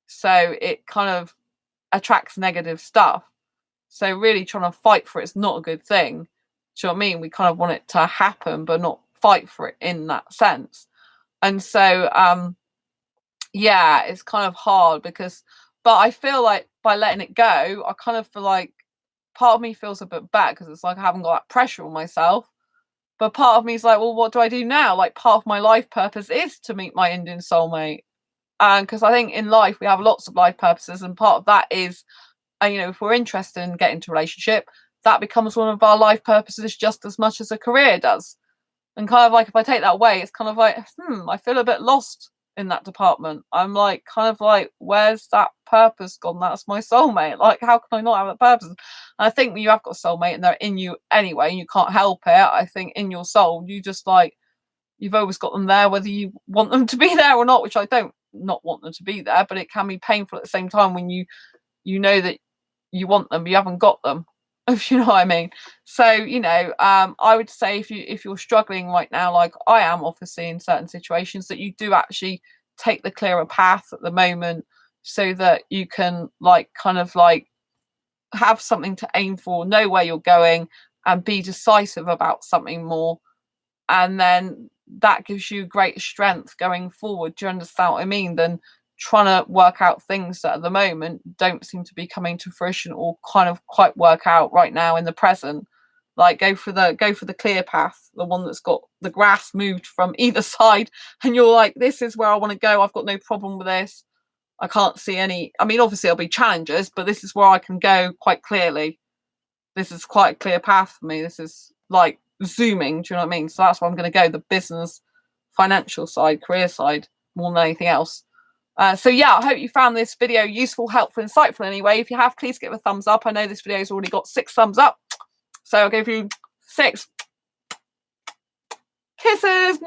Speaker 1: so it kind of attracts negative stuff. So really trying to fight for it's not a good thing. Do you know what I mean? We kind of want it to happen, but not fight for it in that sense. And so yeah, it's kind of hard because, but I feel like by letting it go, I kind of feel like part of me feels a bit bad because it's like I haven't got that pressure on myself. But part of me is like, well, what do I do now? Like, part of my life purpose is to meet my Indian soulmate. And because I think in life we have lots of life purposes, and part of that is, you know, if we're interested in getting into a relationship, that becomes one of our life purposes just as much as a career does. And kind of like, if I take that away, it's kind of like, I feel a bit lost in that department. I'm like, kind of like, where's that purpose gone? That's my soulmate. Like, how can I not have a purpose? And I think when you have got a soulmate and they're in you anyway, and you can't help it, I think in your soul, you just like, you've always got them there, whether you want them to be there or not, which I don't not want them to be there, but it can be painful at the same time when you know that you want them, but you haven't got them, if you know what I mean. So, you know, I would say if you're struggling right now, like I am obviously in certain situations, that you do actually take the clearer path at the moment so that you can like kind of like have something to aim for, know where you're going, and be decisive about something more. And then that gives you great strength going forward. Do you understand what I mean? Than trying to work out things that at the moment don't seem to be coming to fruition or kind of quite work out right now in the present. Like go for the clear path, the one that's got the grass moved from either side, and you're like, this is where I want to go. I've got no problem with this. I can't see any. I mean, obviously there'll be challenges, but this is where I can go quite clearly. This is quite a clear path for me. This is like zooming. Do you know what I mean? So that's where I'm going to go. The business, financial side, career side, more than anything else. So yeah, I hope you found this video useful, helpful, insightful anyway. If you have, please give it a thumbs up. I know this video has already got 6 thumbs up, so I'll give you 6 kisses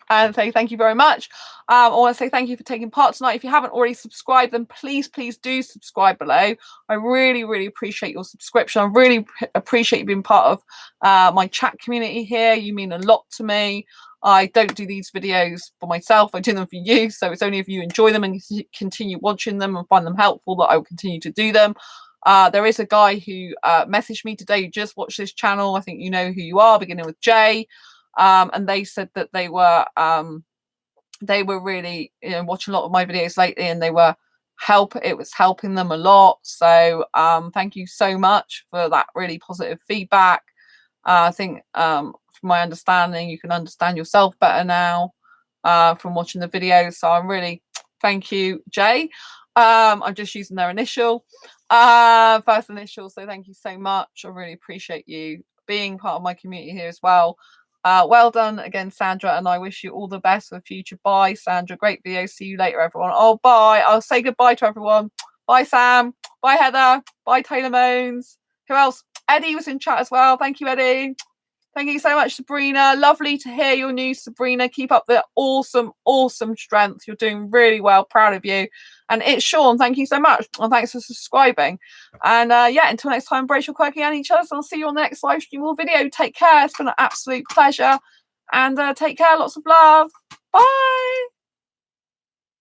Speaker 1: and say thank you very much. I want to say thank you for taking part tonight. If you haven't already subscribed, then please do subscribe below. I really appreciate your subscription. I really appreciate you being part of my chat community here. You mean a lot to me. I don't do these videos for myself. I do them for you. So it's only if you enjoy them and continue watching them and find them helpful that I will continue to do them. There is a guy who messaged me today who just watched this channel. I think you know who you are, beginning with J. And they said that they were really, you know, watching a lot of my videos lately, and it was helping them a lot. So thank you so much for that really positive feedback. I think from my understanding, you can understand yourself better now from watching the videos. So I'm really, thank you, Jay. I'm just using their first initial. So thank you so much. I really appreciate you being part of my community here as well. Well done again, Sandra, and I wish you all the best for the future. Bye, Sandra. Great video. See you later, everyone. Oh, bye. I'll say goodbye to everyone. Bye, Sam. Bye, Heather. Bye, Taylor Moans. Who else? Eddie was in chat as well. Thank you, Eddie. Thank you so much, Sabrina. Lovely to hear your news, Sabrina. Keep up the awesome, awesome strength. You're doing really well. Proud of you. And it's Sean. Thank you so much. And thanks for subscribing. And yeah, until next time, embrace your quirky and each other. I'll see you on the next live stream or video. Take care. It's been an absolute pleasure. And take care. Lots of love. Bye.